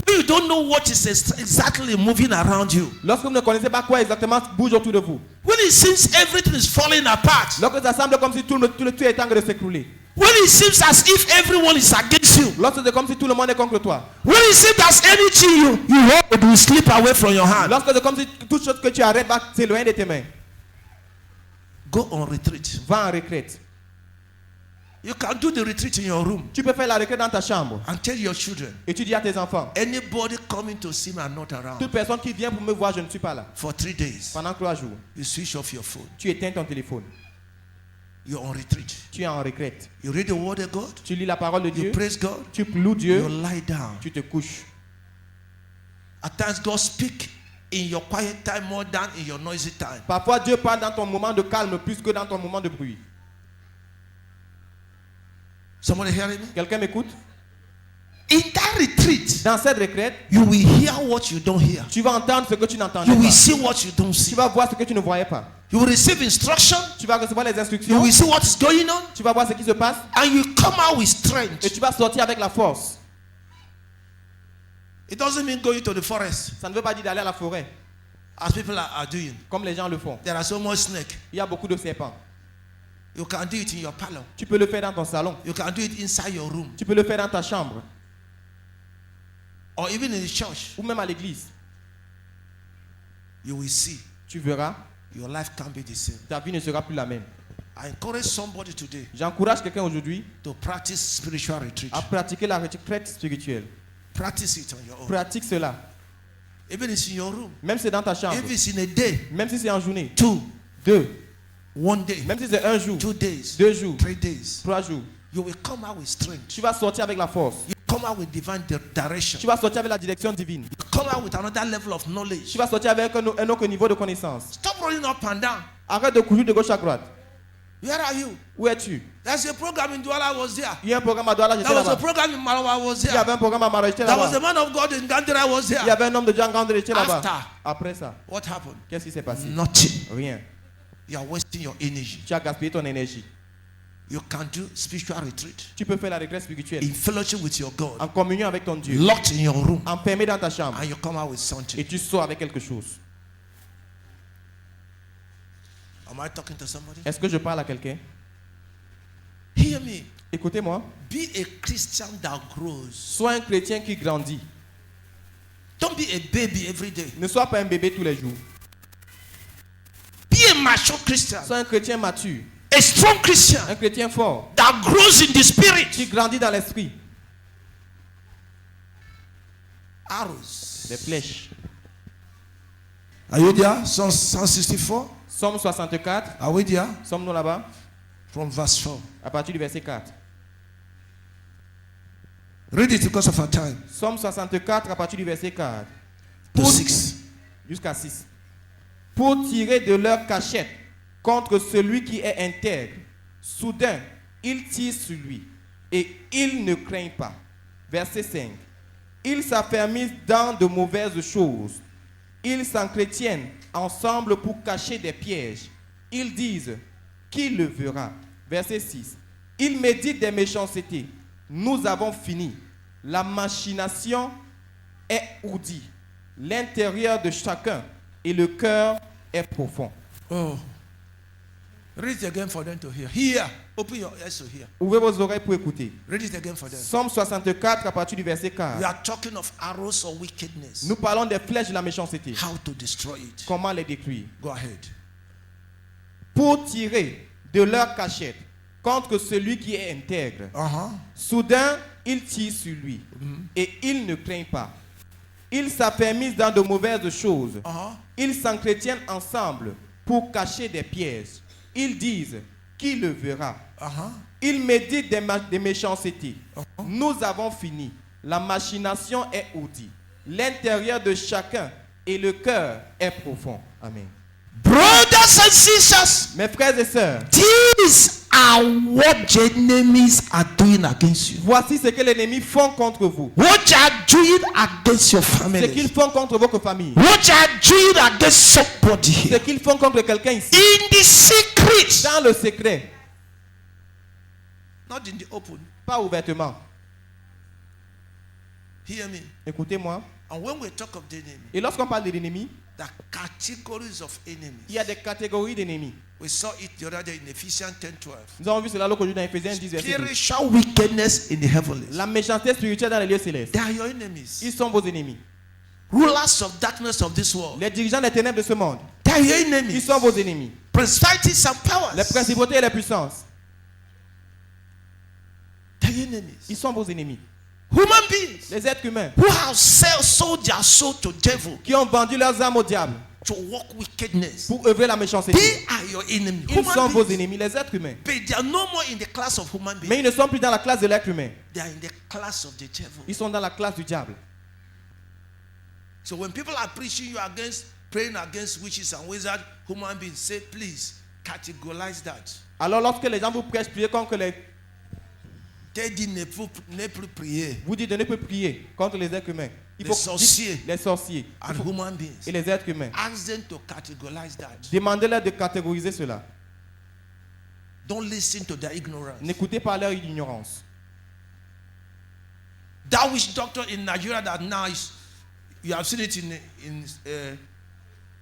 when you don't know what is exactly moving around you, Lorsque vous ne connaissez pas quoi exactement bouge autour de vous. when it seems everything is falling apart, Lorsque ça semble comme si tout est en train de s'écrouler. when it seems as if everyone is against you, Lorsque c'est comme si tout le monde est contre toi. when it seems as anything you hold will slip away from your hand, Lorsque c'est comme si toute chose que tu arrêtes va s'éloigner de tes mains. go on retreat. Va en retraite. You can do the retreat in your room Tu peux faire la retraite dans ta chambre. and tell your children, Et tu dis à tes enfants, anybody coming to see me are not around toute personne qui vient pour me voir, je ne suis pas là. for 3 days. Pendant 3 jours, You switch off your phone. tu éteins ton téléphone. You're on retreat. Tu es en retraite. You read the word of God. Tu lis la parole de You Dieu. praise God. Tu loues You Dieu. lie down. Tu te couches. At times, God speak in your quiet time more than in your noisy time. Parfois, Dieu parle dans ton moment de calme plus que dans ton moment de bruit. Somebody hearing me? Quelqu'un m'écoute? In that retreat, Dans cette retraite, you will hear what you don't hear. tu vas entendre ce que tu n'entendais You will pas. see what you don't Tu see. vas voir ce que tu ne voyais pas. You will receive instruction. Tu vas recevoir les You instructions. will see what is going on. Tu vas voir ce qui se passe. And you come out with Et strength. tu vas sortir avec la force. It doesn't mean going to the forest Ça ne veut pas dire d'aller à la forêt, as people are doing. comme les gens le font. There are so much snakes. Il y a beaucoup de serpents. You can do it in your parlor. Tu peux le faire dans ton salon. You can do it inside your room. Tu peux le faire dans ta chambre. Or even in the church. Ou même à l'église. You will see Tu verras, your life can't be the same. ta vie ne sera plus la même. I encourage somebody today J'encourage quelqu'un aujourd'hui to practice spiritual retreat. à pratiquer la retraite spirituelle. Practice it on your own. Pratique cela. Even if it's in your room. Même si c'est dans ta chambre. If it's in a day, Même si c'est en journée. 2, 2. 1 day, Même si c'est un jour. 2 days, 2 jours. 3 days, 3 jours. you will come out with strength. Tu vas sortir avec la force. You come out with divine direction. Tu vas sortir avec la direction divine. You come out with another level of knowledge. Tu vas sortir avec un autre niveau de connaissance. Stop running up and down. Arrête de courir de gauche à droite. Where are you? Où es-tu? There's a program in Douala, I was there. Il y a un programme à Douala, j'étais There was a là-bas. program in Malawa, I was Il y there. avait un programme à Mara, j'étais There was a là-bas. man of God in Gandhira, I was Il y there. avait un homme de Jean Grande, j'étais là-bas. After. Après ça, What happened? qu'est-ce qui s'est passé? Nothing. Rien. You are wasting your energy. Tu as gaspillé ton énergie. You can do spiritual retreat Tu peux faire la retraite spirituelle in fellowship with your God, en communion avec ton Dieu, locked in your room, enfermé dans ta chambre, and you come out with et something. tu sors avec quelque chose. Am I talking to somebody? Est-ce que je parle à quelqu'un? Hear me. Écoutez-moi. Be a Christian that grows. Sois un chrétien qui grandit. Don't be a baby every day. Ne sois pas un bébé tous les jours. Be a mature Christian, Sois un chrétien mature, a strong Christian un chrétien fort, that grows in the qui spirit. grandit dans l'esprit. Arrows. Des flèches. Are you there? Psalm 64. Somme 64. Are we there? Sommes-nous là-bas? From verse 4. À partir du verset 4. Read it because of our time. Somme 64 à partir du verset 4. To 6. Jusqu'à 6. Pour tirer de leur cachette contre celui qui est intègre. Soudain, ils tirent sur lui et ils ne craignent pas. Verset 5. Ils s'affermissent dans de mauvaises choses. Ils s'entretiennent ensemble pour cacher des pièges. Ils disent, qui le verra? Verset 6. Ils méditent des méchancetés. Nous avons fini. La machination est ourdie. L'intérieur de chacun et le cœur est profond. Oh. Read it again for them to hear. Hear. Open your ears to hear. Ouvrez vos oreilles pour écouter. Read it again for them. Somme 64 à partir du verset We 4. are talking of arrows of wickedness. Nous parlons des flèches de la méchanceté. How to destroy it. Comment les détruire? Go ahead. Pour tirer de leur cachette contre celui qui est intègre. Uh-huh. Soudain, ils tirent sur lui et ils ne craignent pas. Ils s'affermissent dans de mauvaises choses. Uh-huh. Ils s'entretiennent ensemble pour cacher des pièges. Ils disent, qui le verra? Uh-huh. Ils méditent des méchancetés. Nous avons fini. La machination est ourdie. L'intérieur de chacun et le cœur est profond. Amen. Brothers and sisters, Mes frères et sœurs, these are what the enemies are doing against you. Voici ce que les ennemis font contre vous. What they are doing against your Ce family. qu'ils font contre votre famille. What they are doing against somebody Ce here. qu'ils font contre quelqu'un ici. In the secret. Dans le secret. Not in the open. Pas ouvertement. Hear me. Écoutez-moi. And when we talk of the enemy, Et lorsqu'on parle de l'ennemi, the categories of enemies. il y a des catégories d'ennemis. We saw it the other day in Ephesians 10:12. Nous avons vu cela l'autre dans Éphésiens 10, verset 12. Spiritual wickedness in the heavenlies. La méchanceté spirituelle dans les lieux célestes. They are your enemies. Ils sont vos ennemis. Rulers of darkness of this world. Les dirigeants des ténèbres de ce monde. They are your Ils enemies. sont vos ennemis. Principalities and powers. Les principautés et les puissances. They are your enemies. Ils sont vos ennemis. Human beings Les êtres humains who have sold their soul to devil qui ont vendu leurs âmes au diable to work wickedness. pour œuvrer la méchanceté. They are your enemies. Ils sont vos Human beings. ennemis, les êtres humains. But they are no more in the class of human beings. Mais ils ne sont plus dans la classe de l'être humain. They are in the class of the devil. Ils sont dans la classe du diable. So when people are preaching you against, praying against witches and wizards, human beings, say please categorize that. Alors lorsque les gens vous prêchent, priez contre les... T'es dit ne plus prier. Vous dites de ne plus prier contre les êtres humains. Il Les faut sorciers. dites les sorciers And human beings. et les êtres humains. Ask them to categorize that. Demandez-leur de catégoriser cela. Don't listen to their ignorance. N'écoutez pas leur ignorance. That witch doctor in Nigeria that now is, you have seen it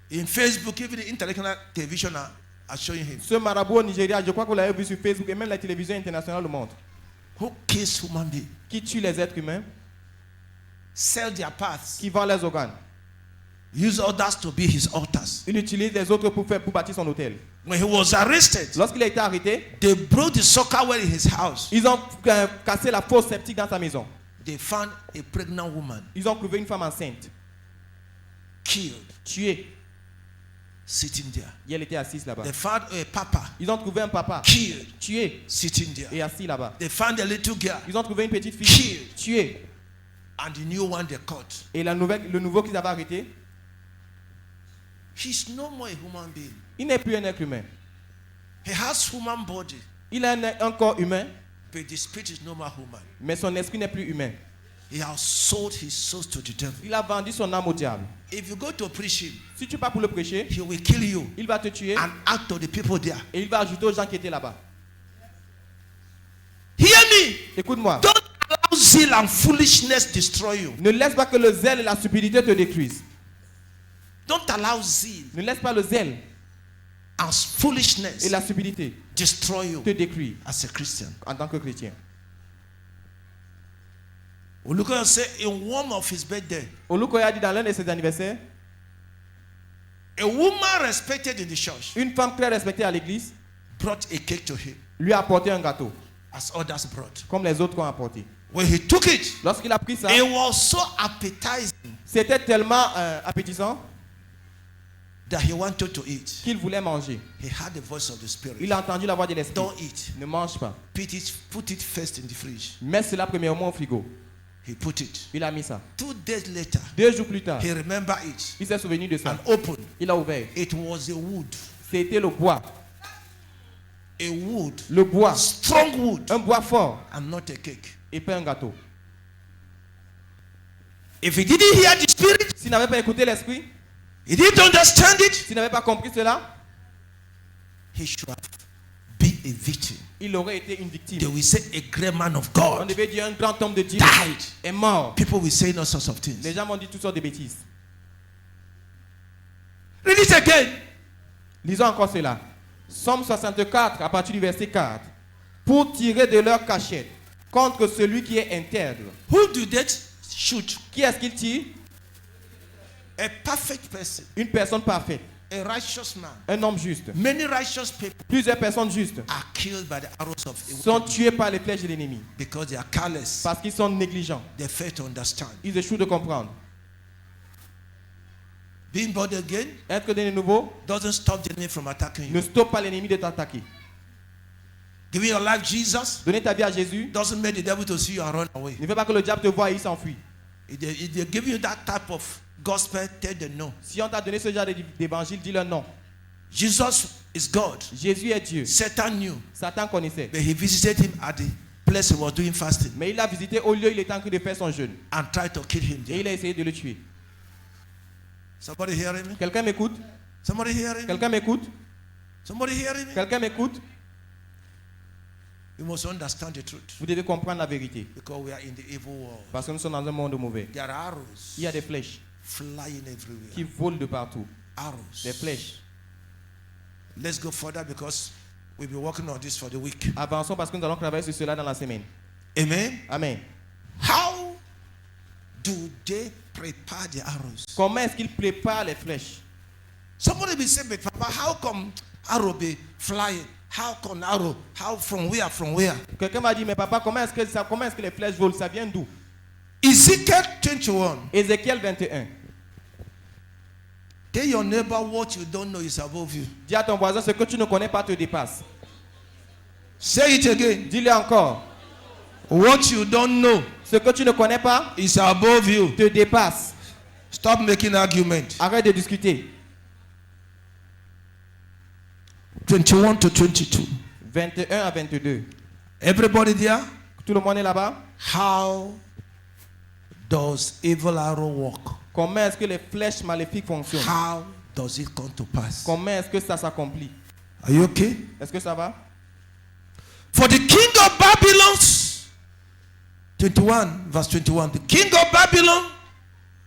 in Facebook, even the international television are showing him. Ce marabout au Nigeria, je crois que vous l'avez vu sur Facebook et même la télévision internationale le montre. Who kills human beings, Qui tue les êtres humains, sell their parts, qui vend les organes. use others to be his altars. Il utilise les autres pour bâtir son hôtel. When he was arrested, Lorsqu'il a été arrêté, they broke the soccer well in his house. ils ont cassé la fosse septique dans sa maison. They found a pregnant woman Ils ont trouvé une femme enceinte, killed, tuée. sitting there. Et elle était assise là-bas. They found a papa Ils ont trouvé un papa killed, tué sitting there. et assis là-bas. They found a little girl Ils ont trouvé une petite fille killed, tuée. and the new one they caught. Et le nouveau qu'ils avaient arrêté, He's no more a human being. il n'est plus un être humain. He has human body, Il a un corps humain, but the spirit is no more human. mais son esprit n'est plus humain. He has sold his soul to the devil. Il a vendu son âme au diable. If you go to preach him, Si tu pars pour le prêcher, he will kill you il va te tuer and act to the people there. et il va ajouter aux gens qui étaient là-bas. Hear me. Écoute-moi. Don't allow zeal and foolishness destroy you. Ne laisse pas que le zèle et la stupidité te détruisent. Don't allow zeal Ne laisse pas le zèle and et foolishness la stupidité destroy you te détruire as a Christian. en tant que chrétien. We look and say in one of his birthday, Olukoya a dit dans l'un de ses anniversaires, a woman respected in the church une femme très respectée à l'église brought a cake to him lui a apporté un gâteau, as others brought. comme les autres ont apporté. When he took it, Lorsqu'il a pris ça, it was so appetizing c'était tellement appétissant that he wanted to eat. qu'il voulait manger. He had the voice of the Spirit. Il a entendu la voix de l'esprit. Don't eat. Ne mange pas. Put it first in the fridge. Mets cela premièrement au frigo. He put it. Il a mis ça. 2 days later, 2 jours plus tard, he remembered it il s'est souvenu de ça. and opened. Il a ouvert. It was a wood. C'était le bois. A wood. Le bois. Strong wood. Un bois fort. And not a cake. Et pas un gâteau. If he didn't hear the Spirit, S'il n'avait pas écouté l'esprit, he didn't understand it, s'il n'avait pas compris cela, he should have been a victim. il aurait été une They victime. will say a great man of On God devait dire un grand homme de Dieu died. est mort. People will say all sorts of Les things. gens m'ont dit toutes sortes de bêtises. Read it again. Lisons encore cela. Somme 64, à partir du verset 4. Pour tirer de leur cachette contre celui qui est intègre. Who do they shoot? Qui est-ce qu'il tire? A perfect person, Une personne parfaite. a righteous man. Un homme juste. Many righteous people Plusieurs personnes justes are killed by the arrows of evil sont tuées par les flèches de l'ennemi because they are careless. parce qu'ils sont négligents. They fail to understand. Ils échouent de comprendre. Being born again Être de nouveau doesn't stop the enemy from attacking ne you. stoppe pas l'ennemi de t'attaquer. Giving your life Jesus Donner ta vie à Jésus doesn't make the devil to see you and run away. ne fait pas que le diable te voie et il s'enfuit. If they give you that type of gospel, tell them no. Si on t'a donné ce genre d'évangile, dis-leur non. Jesus is God. Jésus est Dieu. Satan knew. Satan connaissait. But he visited him at the place he was doing fasting Mais il l'a visité au lieu où il était en train de faire son jeûne. and tried to kill him Et there. il a essayé de le tuer. Somebody hearing me? Quelqu'un m'écoute? Somebody hearing me? Quelqu'un m'écoute? Somebody hearing me? Quelqu'un m'écoute? You must understand the truth Vous devez comprendre la vérité. because we are in the evil world. Parce que nous sommes dans un monde mauvais. There are arrows Il y a des flèches flying everywhere. qui volent de partout. Arrows. Des flèches. Let's go further because we'll be working on this for the week. Avançons parce que nous allons travailler sur cela dans la semaine. Amen. Amen. How do they prepare the arrows? Comment est-ce qu'il prépare les flèches? Somebody will say, but Papa, how come arrow be flying? How come arrow? How from where? From where? Quelqu'un m'a dit, mais papa, comment est-ce que les flèches volent? Ça vient d'où? Ezekiel 21. Ézéchiel 21. Tell your neighbor what you don't know is above you. Dis à ton voisin, ce que tu ne connais pas te dépasse. Say it again. Dis-le encore. What you don't know Ce que tu ne connais pas is above you. te dépasse. Stop making argument. Arrête de discuter. 21 to 22. 21 à 22. Everybody there? Tout le monde est là-bas? How does evil arrow work? Comment est-ce que les flèches maléfiques fonctionnent? How does it come to pass? Comment est-ce que ça s'accomplit? Are you okay? Est-ce que ça va? For the king of Babylon, 21, verse 21, the king of Babylon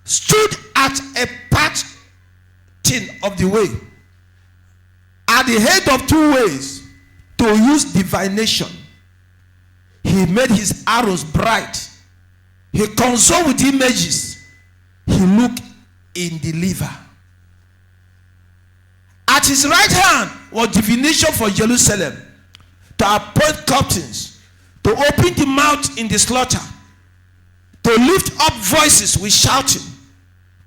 stood at a parting of the way, at the head of two ways, to use divination. He made his arrows bright. He consulted with images. He looked in the liver. At his right hand was divination for Jerusalem, to appoint captains, to open the mouth in the slaughter, to lift up voices with shouting,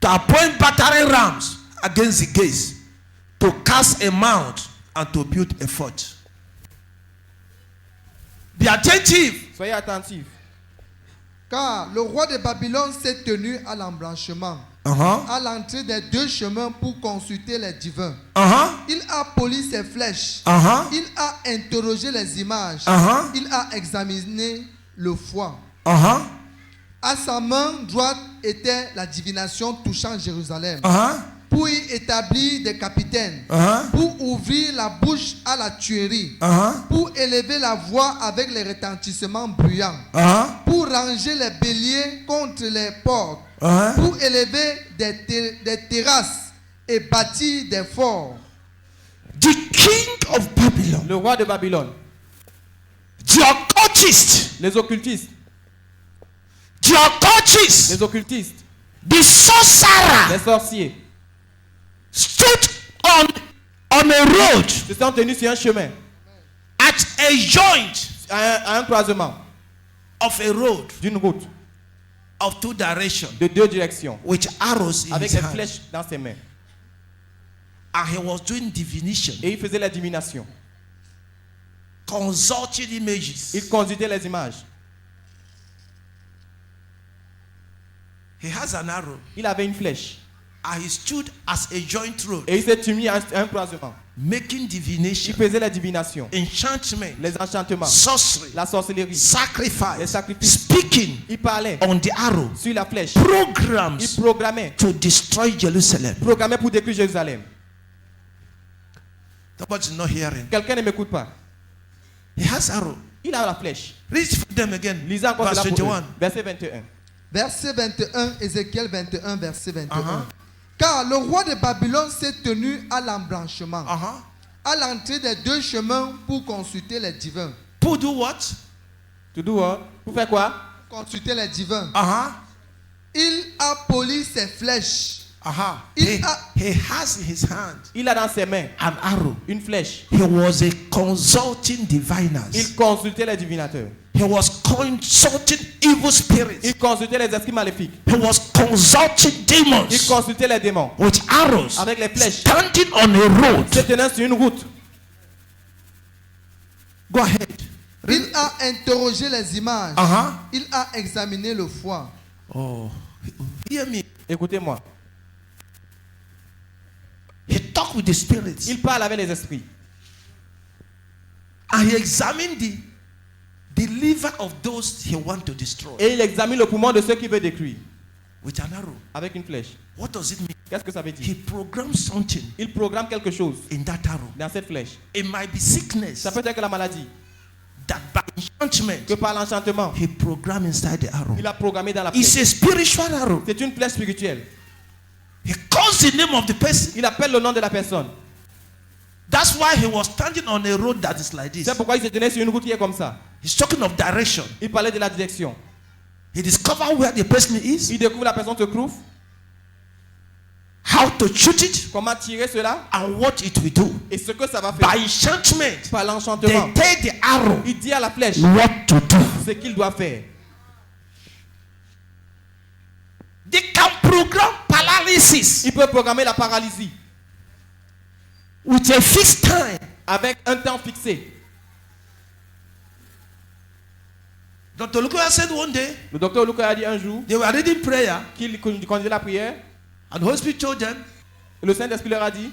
to appoint battering rams against the gates, to cast a mount and to build a fort. Be attentive. Soyez attentifs. Car le roi de Babylone s'est tenu à l'embranchement, à l'entrée des deux chemins pour consulter les divins. Il a poli ses flèches. Il a interrogé les images. Il a examiné le foie. À sa main droite était la divination touchant Jérusalem. Pour y établir des capitaines, pour ouvrir la bouche à la tuerie, pour élever la voix avec les retentissements bruyants, pour ranger les béliers contre les portes, pour élever des terrasses et bâtir des forts. The king of Babylon, Le roi de Babylone, the occultist, les occultistes, the occultist, les occultistes, the sorcerer, les sorciers, stood on a road se sont tenus sur un chemin, at a joint à un croisement of a road d'une route of two directions de deux directions, with arrows in avec his des hand. flèches dans ses mains. And he was doing divination, Et il faisait la divination. consulting images. Il consultait les images. He has an arrow Il avait une flèche. and he stood as a joint road, Et il s'est tenu à un croisement. making Il divination, faisait la divination, enchantment, les enchantements, sorcery, la sorcellerie. Les sacrifice, sacrifices. speaking Il parlait on the arrow, sur la flèche. programs Il programmait to destroy Jerusalem. pour détruire Jérusalem. Nobody's not hearing. Quelqu'un ne m'écoute pas. He has arrow. Il a la flèche. Read for them again. Lisez encore Verse cela pour eux. 21. Verset 21. Verset 21, Ézéchiel 21, verset 21. Car le roi de Babylone s'est tenu à l'embranchement, à l'entrée des deux chemins pour consulter les divins. Pour do what? To do what? Pour faire quoi? Consulter les divins. Il a poli ses flèches. He has in his hand Il a dans ses mains an arrow. une flèche. He was a consulting Il diviners. consultait les divinateurs. He was consulting evil spirits. Il consultait les esprits maléfiques. He was consulting Il demons consultait les démons. with arrows, Avec les flèches. standing on a road. Se tenant sur une route. Go ahead. Il a interrogé les images. Il a examiné le foie. Oh, hear me. Écoutez-moi. He talked with the spirits. Il parle avec les esprits. And he examined the liver of those he wants to destroy. Et il examine le poumon de ceux qu'il veut détruire. With an arrow. Avec une flèche. What does it mean? Qu'est-ce que ça veut dire? He programmed something. Il programme quelque chose. In that arrow. Dans cette flèche. It might be sickness. Ça peut être la maladie. That by enchantment. Que par l'enchantement. He programmed inside the arrow. Il a programmé dans la flèche. It's a spiritual arrow. C'est une flèche spirituelle. He calls the name of the person. Il appelle le nom de la personne. That's why he was standing on a road that is like this. C'est pourquoi il se tenait sur une route qui est comme ça. He's talking of direction. Il parlait de la direction. He discovered where the person is. Il découvre la personne se trouve. How to shoot it. Comment tirer cela. And what it will do. Et ce que ça va faire. By enchantment. Par l'enchantement. They take the arrow. Il dit à la flèche. What to do. Ce qu'il doit faire. They can program paralysis. Il peut programmer la paralysie. With a fixed time. Avec un temps fixé. Dr. Lukoya said one day. Le docteur Lukoya a dit un jour. They were reading prayer. Qu'il conduisait la prière. And the Holy Spirit told them. Et le Saint-Esprit leur a dit.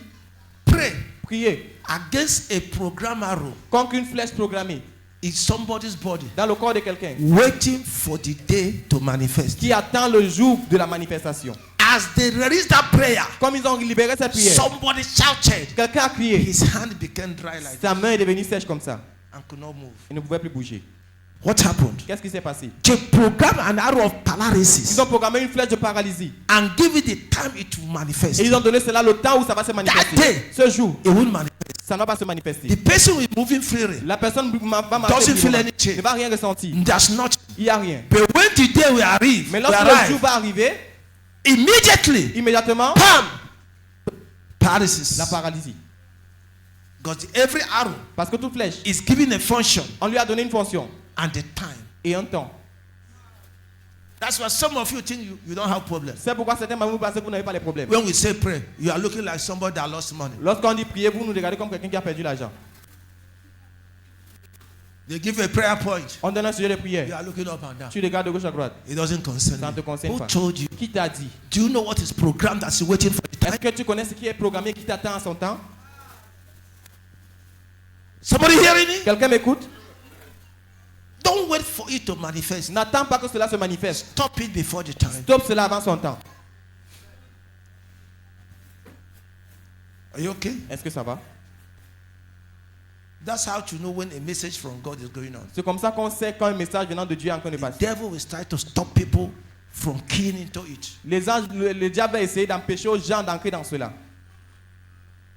Pray. Priez. Against a program arrow. Contre une flèche programmée. In somebody's body. Dans le corps de quelqu'un. Waiting for the day to manifest. Qui attend le jour de la manifestation. As they released that prayer, comme ils ont libéré cette prière, somebody shouted. Quelqu'un a crié. His hand became dry like sa main est devenue sèche comme ça. And could not move. Il ne pouvait plus bouger. What happened? Qu'est-ce qui s'est passé? They programmed an arrow of paralysis. Ils ont programmé une flèche de paralysie. And give it the time it will manifest. Et ils ont donné cela le temps où ça va se manifester. That day, ce jour, it will manifest. Ça ne va pas se manifester. The person will moving freely. La personne va doesn't feel anything. Ne va rien ressentir. There's not. Il n'y a rien. But when the day will arrive, mais lorsque le jour va arriver, immédiatement, bam, paralysis. La paralysie. Because every arrow, parce que toute flèche, is given a function. On lui a donné une fonction. And the time. Et un temps. That's why some of you think you don't have problems. C'est pourquoi certains d'entre vous pensent que vous n'avez pas les problèmes. When we say pray, you are looking like somebody that lost money. Lorsqu'on dit prier, vous nous regardez comme quelqu'un qui a perdu l'argent. They give a prayer point. On donne un sujet de prière. You are looking up and down. Tu regardes de gauche à droite. It doesn't concern Ça ne te concerne Who pas. told you? Qui t'a dit? Do you know what is programmed that's waiting for the time? Est-ce que tu connais ce qui est programmé qui t'attend à son temps? Somebody hearing me? Quelqu'un m'écoute? Don't wait for it to manifest. N'attends pas que cela se manifeste. Stop it before the time. Stop cela avant son temps. Are you okay? Est-ce que ça va? That's how to know when a message from God is going on. C'est comme ça qu'on sait quand un message venant de Dieu est en train de passer. The devil will try to stop people from keying into it. Le diable va essayer d'empêcher aux gens d'entrer dans cela.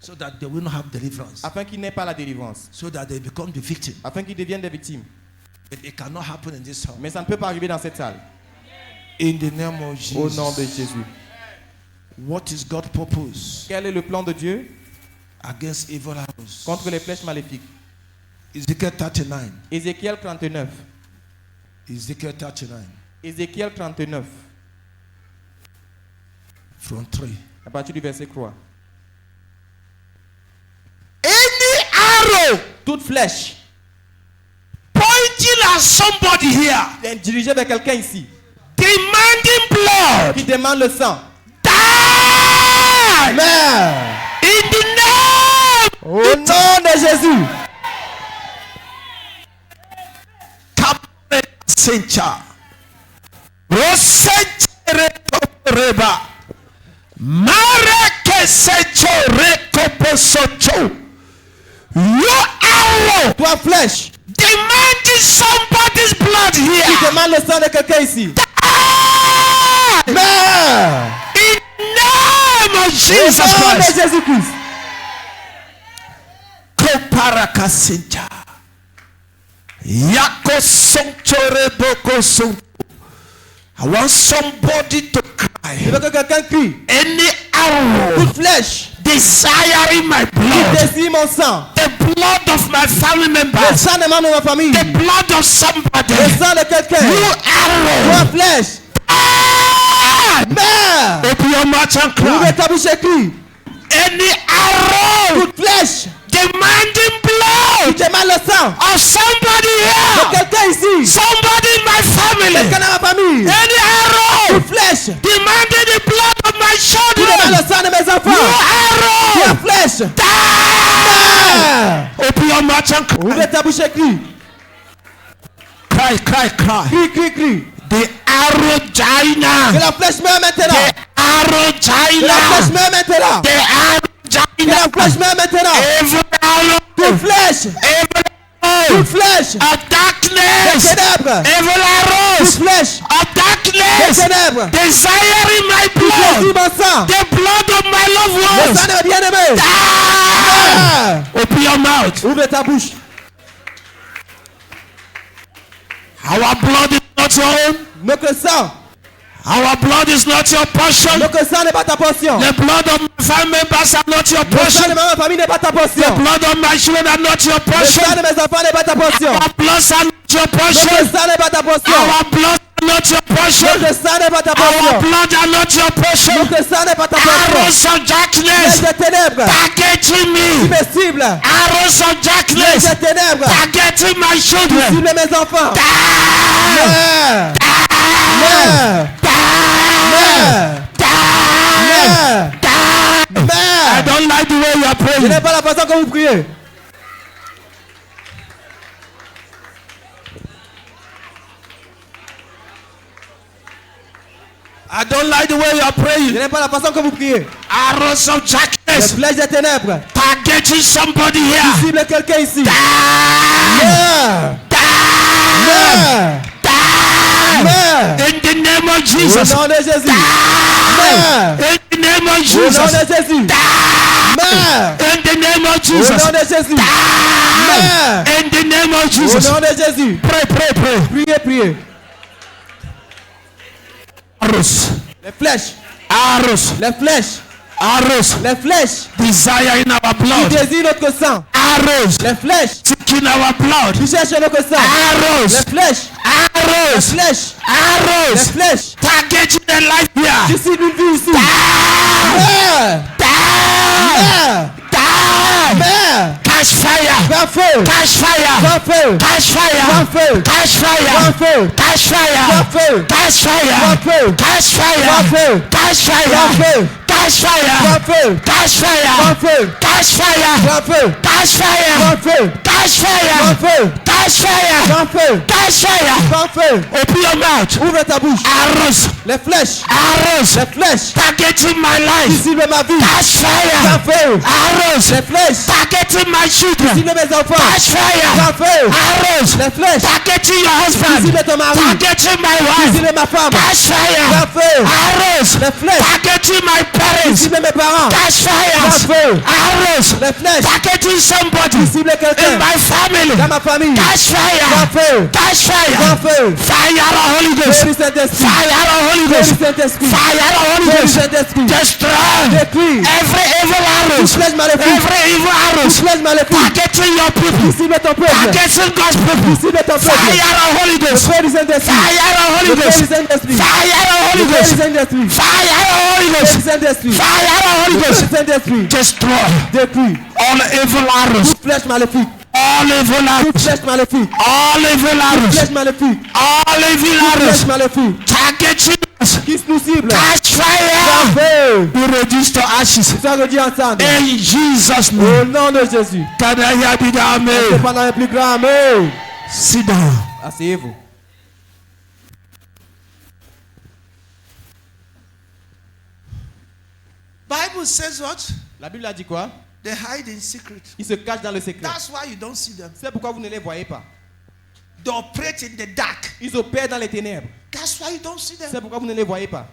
So that they will not have deliverance. Afin qu'ils n'aient pas la délivrance. So that they become the victim. Afin qu'ils deviennent des victimes. But it cannot happen in this house. Mais ça ne peut pas arriver dans cette salle. In the name of Jesus. Au nom de Jésus. What is God's purpose? Quel est le plan de Dieu? Against evil arrows. Contre les flèches maléfiques. Ezekiel 39. Ézéchiel 39. Ezekiel 39. Ézéchiel 39. From 3. À partir du verset 3. Any arrow. Toute flèche. Pointing at somebody here. Dirigé vers quelqu'un ici. Demanding blood. Qui demande le sang. Die. Amen. In the name. Au nom de Jésus. Sencha. Rosenche reba. Mareke secho rekoposocho. Your arrow. Toi flèche. Demanding somebody's blood here. Qui demande le sang de quelqu'un ici. Amen. In name of Jesus Christ. Au nom de Jésus-Christ. Koparaka sencha. Yako sonchore boko soncho. I want somebody to cry. Je veux que quelqu'un crie. Any arrow. Toute flèche. Desiring my blood. Qui désire mon sang. The blood of my family members. Le sang des membres de ma famille. The blood of somebody. Le sang de quelqu'un. You arrow. Toi flèche. Amen. Open your mouth and Vous cry. établissez cri. Any arrow. Toute flèche. Demanding blood. Qui demande le sang. Of somebody here. De quelqu'un ici. Somebody in my family. Quelqu'un dans ma famille. Any arrow. Toute flèche. Demanding the blood of my Qui children. demande le sang de mes enfants. You arrow. Toi flèche. and cry. Ouvre ta bouche et crie. Cry, cry, cry. Crie, crie, crie. The arrow Que China. la flèche meurt maintenant. The arrow Que la flèche China. meurt maintenant. The arrow Que la China. flèche meurt maintenant. Every arrow. Toute flèche. Every Toute arrow flèche. of Des darkness. ténèbres. Every Toute arrows flèche. of Des darkness. ténèbres. Desiring my Tout blood. désir mon sang. The blood of my loved Le ones. sang de mes bien-aimés. Ah! Open your mouth. Ouvre ta bouche. Our blood is not your own. Notre sang. Our blood is not your portion. Notre sang n'est pas ta portion. The blood of my family members are not your Le sang portion. de ma famille n'est pas ta The portion. blood of my children are not your Le portion. sang de mes enfants n'est pas ta portion. Our blood are not your Notre portion. sang n'est pas ta portion. Our blood are not your portion. Notre sang n'est pas ta Our portion. blood are not your portion. Notre sang n'est pas ta portion. Arrows of darkness Les ténèbres. targeting me. Mes cibles. Arrows of darkness Les ténèbres. targeting my children. Cible mes enfants. Die! Meurs. Die! Meurs. Die! Meurs. Die! I Meurs. don't like the way you are Ce praying. n'est pas la façon que vous priez. I don't like the way you are Ce praying. n'est pas la façon que vous priez. Arrows of Les darkness flèches des ténèbres. targeting somebody here. Cible quelqu'un ici. Die! Meurs. Die! Meurs. Die! Meurs. In the name of Au Jesus. nom de Jésus. Die! Meurs. In the name of Au nom Jesus. de Jésus. Die! Meurs. In the name of Au Jesus. nom de Jésus. Die! Meurs. In the name of Au Jesus. nom de Jésus. Pray, pray, pray. Priez, priez. Arrows. Les flèches. Arrows. Les flèches. Arrows. Les flèches. Desire in our Qui blood. désirent notre sang. Arrows. Les flèches. Seeking our blood. Qui cherchent notre sang. Arrows. Les flèches. Les Arrows. flèches. Les Arrows. flèches. Targeting the life Qui here. ciblent une vie ici. Die! Meurs. Die! Meurs. Die! Meurs. Catch fire! Prends feu. Catch fire! Prends feu. Catch fire! Prends feu. Catch fire! Prends feu. Catch fire! Prends feu. Catch fire! Prends feu. Catch Prends fire! feu. Catch fire! Prends feu. Catch fire! Prends feu. Catch fire! Prends feu. Catch fire! Prends feu. Catch fire! Prends feu. Catch Prends fire! feu. Catch fire! Prends feu. Catch fire! Prends feu. Open your mouth! Ouvre ta bouche. Arrows! Les flèches. Arrows! Les flèches. Targeting my Qui life! ciblent ma vie. Catch fire! Prends feu. Arrows! Les flèches. Targeting my children! Cible mes enfants. Catch fire! Prends feu. Arrows! Les flèches. Targeting your Qui husband! ciblent ton mari. Targeting my Qui wife! ciblent ma femme. Catch fire! Prends feu. Arrows! Les flèches. Targeting my Qui parents! ciblent mes parents. Catch fire! Prends feu. Arrows! Les flèches. Targeting somebody Qui ciblent in quelqu'un. my family! Dans ma famille. Catch fire! Prends feu. Catch fire! Prends feu. Fire of Holy Feu Ghost! du Saint-Esprit. Fire of Holy Feu Ghost! du Saint-Esprit. Fire of Holy Feu du Ghost! Saint-Esprit. Destroy Détruis. every evil Toute arrows! flèche maléfique. Every evil Toute arrows! flèche maléfique. Targeting your Qui people! cible ton peuple. Targeting God's Qui people! cible ton peuple. Fire of Holy Le Ghost! feu du Saint-Esprit. Fire of Holy Le feu Ghost! du Saint-Esprit. Fire of Holy Le feu Ghost! du Saint-Esprit. Fire of Holy Le feu Ghost! du Saint-Esprit. Fire of Holy Le feu Ghost! du Saint-Esprit. Destroy Détruis. all evil arrows! Toute flèche maléfique. All evil Toute arrows! flèche maléfique. All evil Toute arrows! flèche maléfique. All evil Toute flèche arrows! maléfique. Targeting us! Qui nous cible. Catch Prends fire! feu. Be reduced to ashes. Ça redit ensemble. In Jesus' Au name. nom de Jésus. Can I hear the C'est amen? pendant un plus grand amen. Sit down. Asseyez-vous. Bible says what? La Bible a dit quoi? They hide in secret. Ils se cachent dans le secret. That's why you don't see them. C'est pourquoi vous ne les voyez pas. They operate in the dark. Ils opèrent dans les ténèbres. That's why you don't see them. C'est pourquoi vous ne les voyez pas.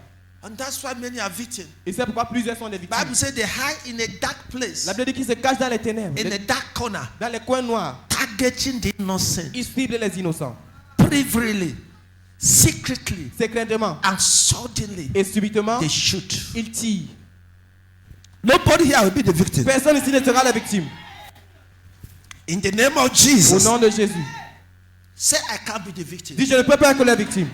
And that's why many are victims. Et c'est pourquoi plusieurs sont des victimes. Bible says they hide in a dark place, La Bible dit qu'ils se cachent dans les ténèbres, in a dark corner, dans les coins noirs. targeting the innocent, Ils ciblent les innocents. privily, secretly, Secrètement and suddenly et subitement, they shoot. ils tirent. Nobody here will be the victim. Personne ici ne sera la victime. In the name of Au Jesus, nom de Jésus. say I can't be the victim. Dis, je ne peux pas être la victime.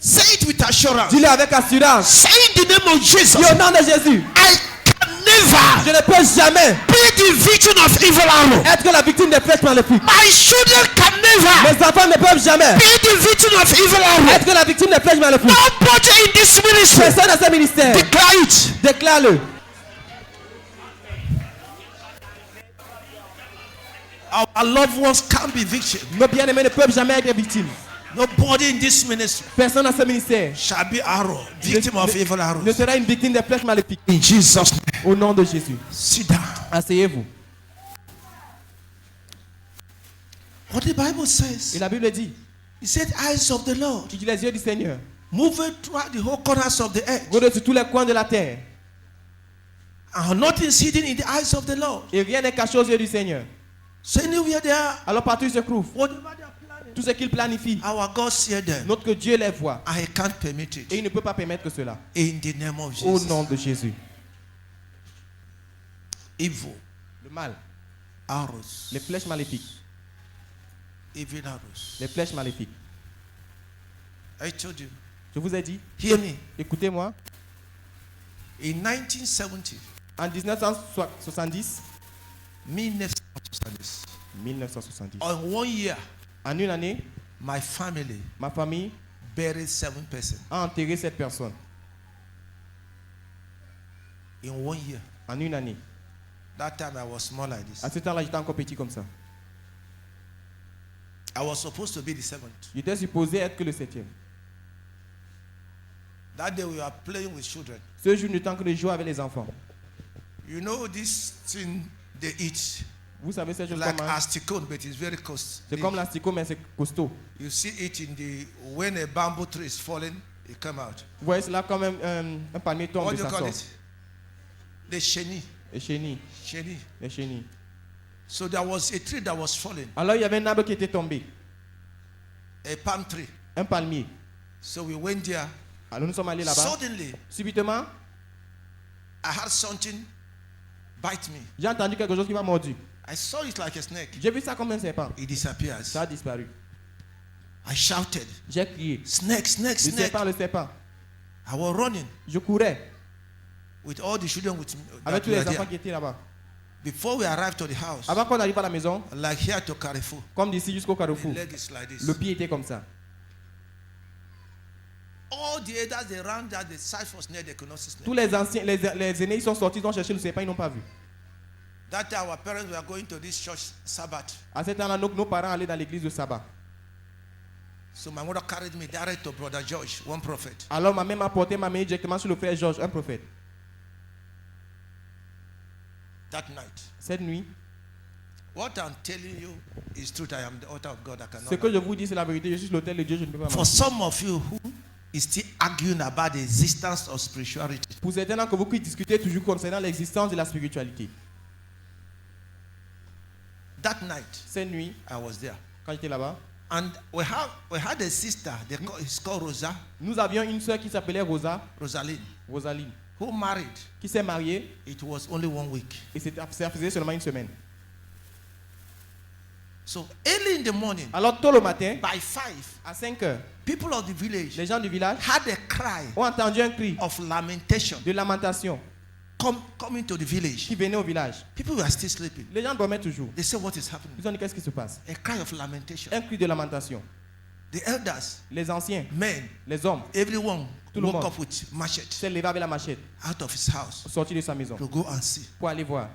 Say it with assurance. Dis-le avec assurance. Say in the name of Jesus, Dis au nom de Jésus. I can never Je ne peux jamais be the victim of evil arrow. être la victime des flèches maléfiques. My children can never Mes enfants ne peuvent jamais be the victim of evil arrow. être la victime des flèches maléfiques. Nobody in this ministry. Personne dans ce ministère. Declare it. Déclare-le. Our loved ones can't be victims. Nos bien-aimés ne peuvent jamais être victimes. Nobody in this ministry Personne dans ce ministère shall be arrow, victim of evil ne arrows. sera une victime des flèches maléfiques. In Jesus' name. Au nom de Jésus. Sit down. Asseyez-vous. What the Bible says. Et la Bible dit, He said, eyes of the Lord, il dit les yeux du Seigneur moving throughout the whole corners of the earth. rôdent sur tous les coins de la terre. And nothing is hidden in the eyes of the Lord. Et rien n'est caché aux yeux du Seigneur. So anywhere they are, Alors partout ils se trouvent. whatever they are planning, Tout ce qu'il planifie, our God see them. notre Dieu les voit. I can't permit Et it. il ne peut pas permettre cela. In the name of Au Jesus. nom de Jésus. Evil Le mal, arrows. les flèches maléfiques. Evil arrows. Les flèches maléfiques. I told you. Je vous ai dit, Hear me. écoutez-moi, In 1970, en 1970, 1970, 1970, on 1 year, en une année, my family ma famille buried 7 persons. a enterré 7 personnes. In 1 year. En une année. That time I was small like this. À ce temps-là, j'étais encore petit comme ça. I was supposed to be the 7th. J'étais supposé être que le 7e. That day we were playing with children. Ce jour, nous étions en train de jouer avec les enfants. You know this thing they eat, Vous savez, ces choses like comme asticone, but it's very costly. c'est comme l'asticot, mais c'est costaud. You see it in the when a bamboo tree is falling, it come out. Vous voyez cela comme un palmier tombe What et do you ça call sort. it? The chenille. Les chenilles. Chenille. Les chenilles. So there was a tree that was falling, Alors, il y avait un arbre qui était tombé. a palm tree. Un palmier. So we went there. Alors, nous sommes allés là-bas. Suddenly, Subitement, I had something bite me. j'ai entendu quelque chose qui m'a mordu. I saw it like a snake. J'ai vu ça comme un serpent. It disappears. Ça a disparu. I shouted, J'ai crié. snake, snake, Le snake. serpent, le serpent. I was running Je courais with all the children with me. avec that tous were les enfants there. qui étaient là-bas. Before we arrived to the house, Avant qu'on arrive à la maison, like here to Carrefour, comme d'ici jusqu'au the carrefour, leg is like this. le pied était comme ça. All the elders they ran that the sight was near, they could not see snake. Tous les anciens, les aînés, ils sont sortis, ils ont cherché le serpent, ils n'ont pas vu. That time our parents were going to this church Sabbath. À ce temps-là, nos parents allaient dans l'église de sabbat. So my mother carried me direct to Brother George, one prophet. Alors ma mère m'a porté ma main directement sur le frère Georges, un prophète. That night. Cette nuit, What I'm telling you is truth. I am the altar of God. I cannot ce que lie. je vous dis, c'est la vérité. Je suis sur l'autel de Dieu, je ne peux pas For mentir. some of you who is still arguing about the existence of spirituality, Pour certains d'entre vous qui discutez toujours concernant l'existence de la spiritualité. that night Cette nuit, I was there. quand j'étais là-bas, And we had a sister, it's called Rosa, nous avions une soeur qui s'appelait Rosaline, Rosaline, who married. qui s'est mariée It was only 1 week. et ça faisait seulement une semaine. So early in the morning, Alors tôt le matin, by 5, à 5 heures, people of the village les gens du village had a cry ont entendu un cri of lamentation de lamentation coming to the village. qui venait au village. People were still sleeping. Les gens dormaient toujours. They said, what is happening? Ils ont dit qu'est-ce qui se passe? A cry of lamentation. Un cri de lamentation. The elders, Les anciens, men, les hommes, everyone Tout le woke monde. up with machete s'est levé avec la machette, out of his house sorti de sa maison to go and see. pour aller voir.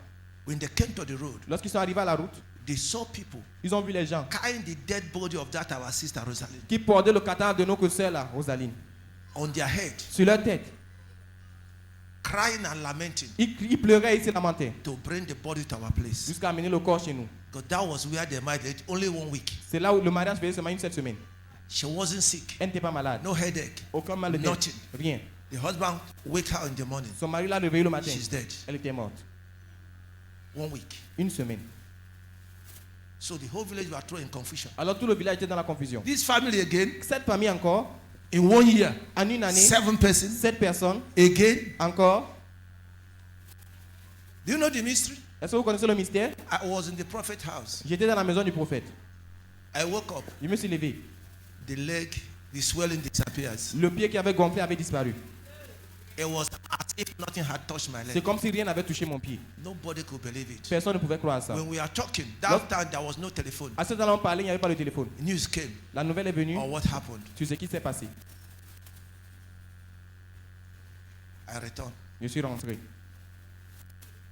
When they came to the road, Lorsqu'ils sont arrivés à la route, they saw people ils ont vu les gens carrying the dead body of that our sister Rosaline qui portaient le cadavre de notre sœur là, Rosaline, on their head, sur leur tête. crying and lamenting Ils pleuraient et ils se lamentaient to bring the body to our place. jusqu'à amener le corps chez nous. Because that was where they married only 1 week. C'est là où le mariage faisait seulement une seule semaine. She wasn't sick, Elle n'était pas malade. no headache. Aucun mal de tête. Nothing. Rien. The husband wake her in the morning. Son mari l'a réveillée le matin. She's dead. Elle était morte. 1 week. Une semaine. So the whole village were thrown in confusion. Alors tout le village était dans la confusion. This family again, Cette famille encore, in 1 year, en une année, 7 persons 7 personnes, again. encore. Do you know the mystery? Est-ce que vous connaissez le mystère? I was in the prophet house. J'étais dans la maison du prophète. I woke up. Je me suis levé. The leg, the swelling disappears. Le pied qui avait gonflé avait disparu. It was as if nothing had touched my C'est leg. comme si rien n'avait touché mon pied. Nobody could believe it. Personne ne pouvait croire ça. When we are talking, that Look. time there was no telephone. À ce temps-là, on parlait, il n'y avait pas de téléphone. News came La nouvelle est venue or what happened. sur ce qui s'est passé. I returned. Je suis rentré.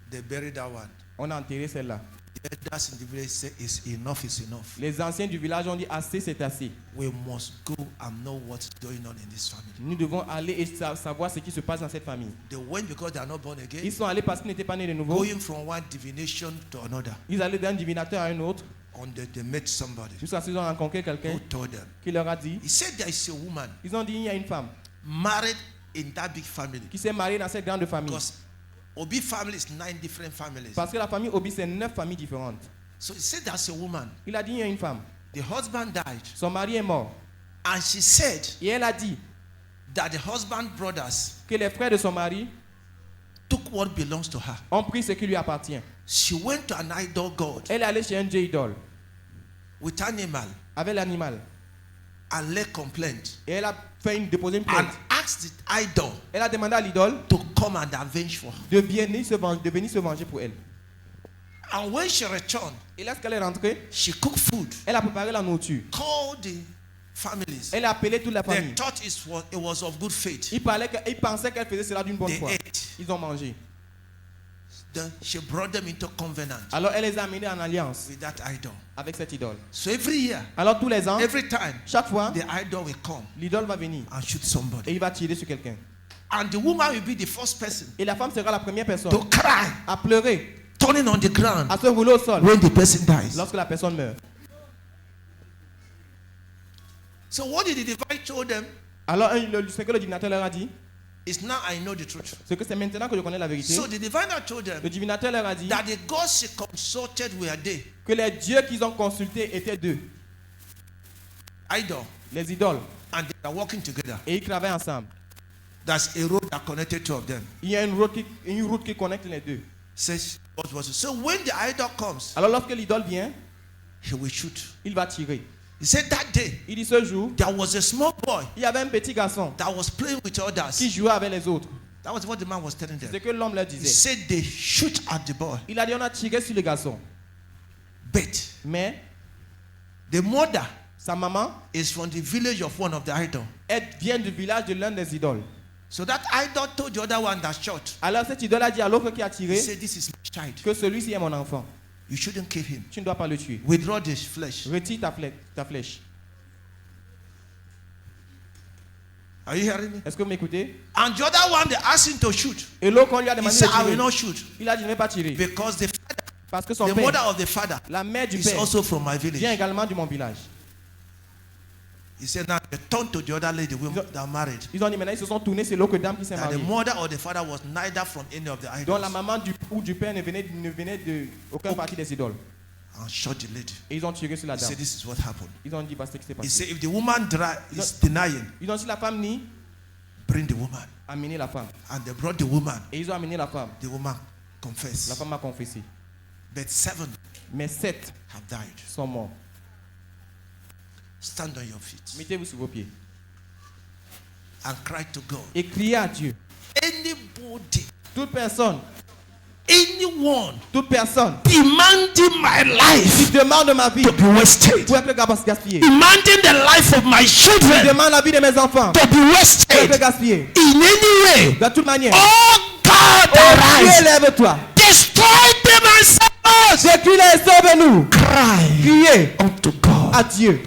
They buried that one. On a enterré celle-là. The elders in the village say, enough is enough. Les anciens du village ont dit assez, c'est assez. We must go and know what's going on in this family. Nous devons aller et savoir ce qui se passe dans cette famille. They went because they are not born again. Ils sont allés parce qu'ils n'étaient pas nés de nouveau. Going from one divination to another. Ils allaient d'un divinateur à un autre. And they met somebody. Jusqu'à ce qu'ils ont rencontré quelqu'un Who told them? qui leur a dit. He said there is a woman. Ils ont dit il y a une femme Married in that big family. qui s'est mariée dans cette grande famille. Because Obi family is 9 different families. Parce que la famille Obi c'est 9 familles différentes. So he said there's a woman. Il a dit il y a une femme. The husband died. Son mari est mort. And she said Et elle a dit that the husband brothers que les frères de son mari took what belongs to her. ont pris ce qui lui appartient. She went to an idol god Elle est allée chez un dieu idole with animal avec l'animal. and laid complaint Et elle a déposé une and plainte. asked the idol Elle a demandé à l'idole to come and avenge for her. de venir se venger pour elle. And when she returned, Et lorsqu'elle est rentrée, she cooked food, elle a préparé la nourriture. called the families. Elle a appelé toute la They famille. thought it was of good faith. Ils pensaient qu'elle faisait cela d'une bonne They foi. ate. Ils ont mangé. Then she brought them into covenant Alors elle les a amenés en alliance with that idol. avec cette idole. So every year, Alors tous les ans, every time, chaque fois, the idol will come l'idole va venir and shoot et somebody. il va tirer sur quelqu'un. And the woman will be the first person Et la femme sera la première personne to cry, à pleurer, turning on the ground à se rouler au sol when the person dies. lorsque la personne meurt. So what did the divine told them? Alors ce que le divinateur leur a dit, Is now I know the truth. c'est que c'est maintenant que je connais la vérité. So the diviner told them Le divinateur leur a dit that the gods she consulted were they. que les dieux qu'ils ont consultés étaient deux, Idol. les idoles, And they are working together. et ils travaillent ensemble. That's a road that connected two of them. Il y a une route qui connecte les deux. Says what was it? So when the idol comes, Alors lorsque l'idole vient, he will shoot. il va tirer. He said that day Il dit ce jour, there was a small boy il y avait un petit garçon that was playing with others. qui jouait avec les autres. That was what the man was telling C'est ce them. que l'homme leur He disait. said they shoot at the boy. Il a dit on a tiré sur le garçon. But Mais the mother sa maman, is from the village of one of the idol. elle vient du village de l'un des idoles. So that idol told the other one that shot. Alors cette idole a dit à l'autre qui a He tiré said, this is my child. que celui-ci est mon enfant. You shouldn't kill him. Tu ne dois pas le tuer. Withdraw the flesh. Retire ta flèche. Are you hearing me? Est-ce que vous m'écoutez? And the other one, they asked him to shoot. Et l'autre, on lui a He demandé de said, I will tirer. not shoot. Il a dit, je ne vais pas tirer. Because the father, Parce que son the mother père, of the father la mère du is père, also from my vient village. également de mon village. He said, now they turned to the other lady, the woman that married. Ils ont dit, maintenant ils se sont tournés, c'est l'autre dame qui s'est That the mariée. mother or the father was neither from any of the Dont la idols. maman ou du père ne venait de aucun parti des idoles. And shot the lady. Et ils ont tiré sur la He dame. said, this is what happened. Ils ont dit, bah, c'est ce qui s'est He passé. said, if the woman is denying, Ils ont dit, la femme nie, bring the woman. amenez la femme. And they brought the woman. Et ils ont amené la femme. The woman La confessed. femme a confessé. But 7 Mais 7 have died. sont morts. Stand on your feet Mettez-vous sur vos pieds. and cry to God. Et criez à Dieu. Anybody, Toute personne anyone qui demanding my life demande ma vie to be wasted, pour être gaspillé. demanding the life of my Qui children demande la vie de mes enfants to be pour être wasted gaspillé. in any way, De toute manière. oh God, Oh, Dieu, arise, lève-toi. destroy them and save us. Détruis-les et sauve-nous. Cry Criez unto God. à Dieu.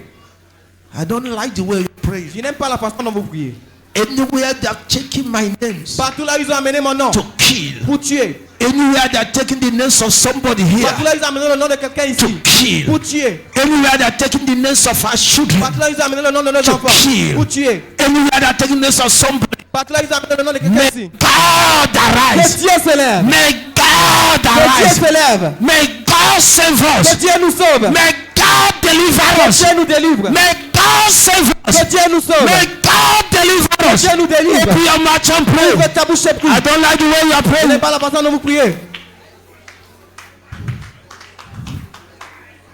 I don't like the way you pray. Je n'aime pas la façon dont vous priez. Anywhere they are taking my names Partout là, ils ont amené mon nom to kill. pour tuer. Anywhere they are taking the names of somebody here Partout là, ils ont amené le nom de quelqu'un to ici kill. pour tuer. Anywhere they are taking the names of our children Partout là, ils ont amené le nom de nos to enfants kill. pour tuer. Anywhere they are taking the names of somebody. Partout là, ils ont amené le nom de quelqu'un May ici. God Que arise. Dieu se lève. May God Que Dieu arise. se lève. May God save Que us. Dieu nous sauve. May God deliver Que us. Dieu nous délivre. May God save us. Que Dieu nous sauve. May God deliver Que us. Dieu nous délivre. Open your mouth and pray. Ouvre ta bouche et prie. I don't like the way you are Ce n'est praying. pas la façon dont vous priez.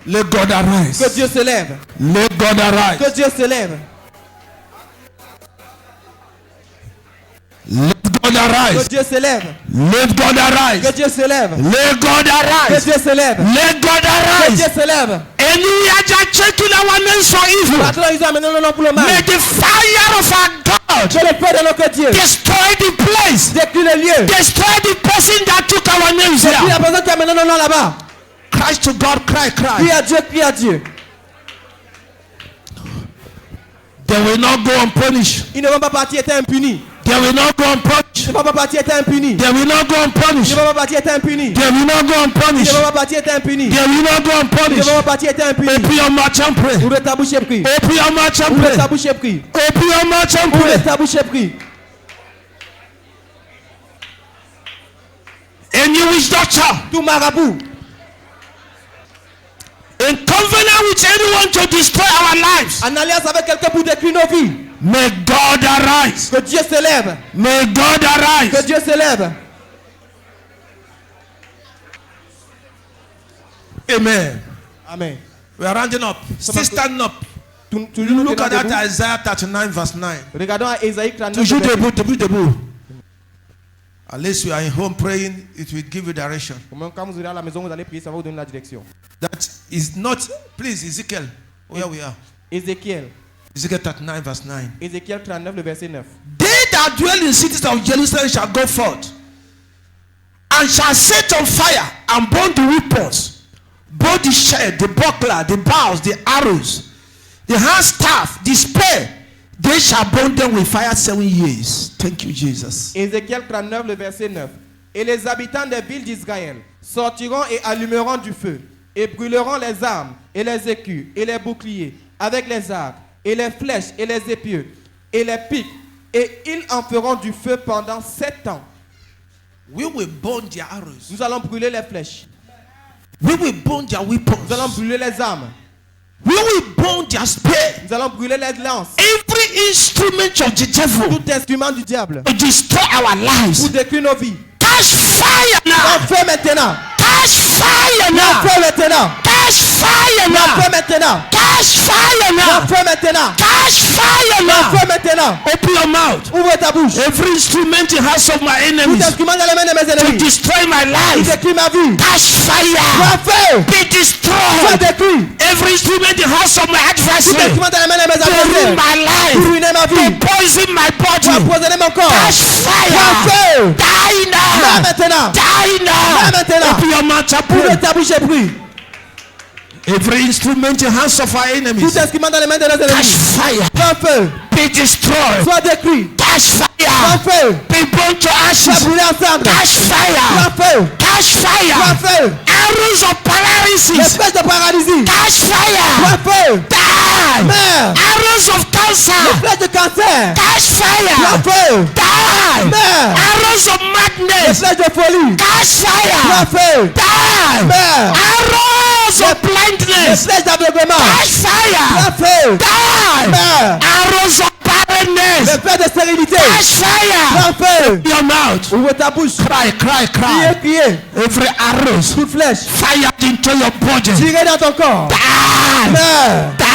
Let God Que arise. Dieu se lève. Let God arise. Que Dieu se lève. Let God Que arise. Dieu se lève. Let God Que arise. Dieu se lève. Let God Que arise. Dieu se lève. Let God Que Dieu arise. se lève. Anywhere they are checking our names for evil, Partout là, ils ont amené le nom pour le mal. may the fire of our God Que le feu de notre Dieu destroy the place, détruit le lieu. destroy the person that took our names Détruit la here. personne qui a amené le nom là-bas. Cry cries to God, cry. Crie à Dieu, crie à Dieu. They will not go unpunished. Ils ne vont pas partir étant impunis. They will not go Ils unpunished. ne vont pas partir étant impunis. They will not go Ils unpunished. ne vont pas partir étant impunis. They will not go Ils ne unpunished. vont pas partir étant impunis. They will not go Ils ne unpunished. vont pas partir étant impunis. Open your mouth and pray. Ouvre ta bouche et prie. Open your mouth and Ouvre ta pray. bouche et prie. Open your mouth and Ouvre pray. ta bouche et prie. Any witch doctor Tout marabout in covenant with anyone to destroy our lives, en alliance avec quelqu'un pour détruire nos vies. may God arise. Que Dieu se lève. May God Que arise. Dieu se lève. Amen. Amen. We are rounding up. Still stand up. Toujours Look at debout. that Isaiah 39 verse 9. Regardons à Ésaïe 39. Toujours verset- debout, debout. At least you are in home praying, it will give you direction. Quand vous irez à la maison, vous allez prier, ça va vous donner la direction. That is not, please, Ezekiel, where we are. Ézéchiel. Ezekiel 39 verse 9. Ézéchiel 39, le verset 9. They that dwell in cities of Jerusalem shall go forth and shall set on fire and burn the weapons, both the shield, the buckler, the bows, the arrows, the handstaff, the spear. They shall burn them with fire 7 years. Thank you, Jesus. Ézéchiel 39, le verset 9. Et les habitants des villes d'Israël sortiront et allumeront du feu, et brûleront les armes, et les écus, et les boucliers, avec les arcs, et les flèches, et les épieux, et les pics, et ils en feront du feu pendant 7 ans. We will burn their arrows. Nous allons brûler les flèches. We will burn their weapons. Nous allons brûler les armes. We will burn their spear. Nous allons brûler les lances. Every instrument of the devil Tout instrument du diable. to destroy our lives. Pour détruire nos vies. Catch fire now. En feu maintenant. Catch fire En now. feu maintenant. Catch fire En now. feu maintenant. Catch fire En now. feu maintenant. Catch fire En now. feu maintenant. Open your mouth. Ouvre ta bouche. Every instrument in the hands of my Tout enemies instrument dans les mains de mes to ennemis. destroy my Qui life. détruit ma vie. Catch fire. En feu. Be Sois destroyed. détruit. Every instrument in the hands of my Tout adversary instrument dans les mains de mes to ruin adversaires. my Pour life. ruiner ma To vie. poison my Pour body. empoisonner mon corps. Catch En fire. feu. Die Là now. maintenant. Die now. maintenant. Open your mouth and Ouvre pray. ta bouche et prie. Every instrument in the hands of our Tout enemies. instrument dans les mains de nos Catch ennemis. fire. En feu. Be destroyed. Sois détruit. Catch En fire. feu. Be burned to Sois ashes. brûlé en cendres. Catch En fire. feu. Catch En fire. feu. Arrows of paralysis. L'espèce de paralysie. Catch fire. En feu. Die. Meurs. Arrows of cancer. L'espèce de cancer. Catch En fire. feu. Die. Meurs. Arrows of madness. L'espèce de folie. Catch En fire. feu. Die. Meurs. Arrows of blindness. L'espèce d'aveuglement. Catch fire. En feu. Die. Meurs. Arrows of barrenness. L'espèce de stérilité. Catch fire. En feu. Your mouth. Ouvre ta bouche. Cry, cry, Criez, cry. criez. Every arrows Toute flèche. fired into your body. Tirez dans ton corps. Die. Meurs. Die.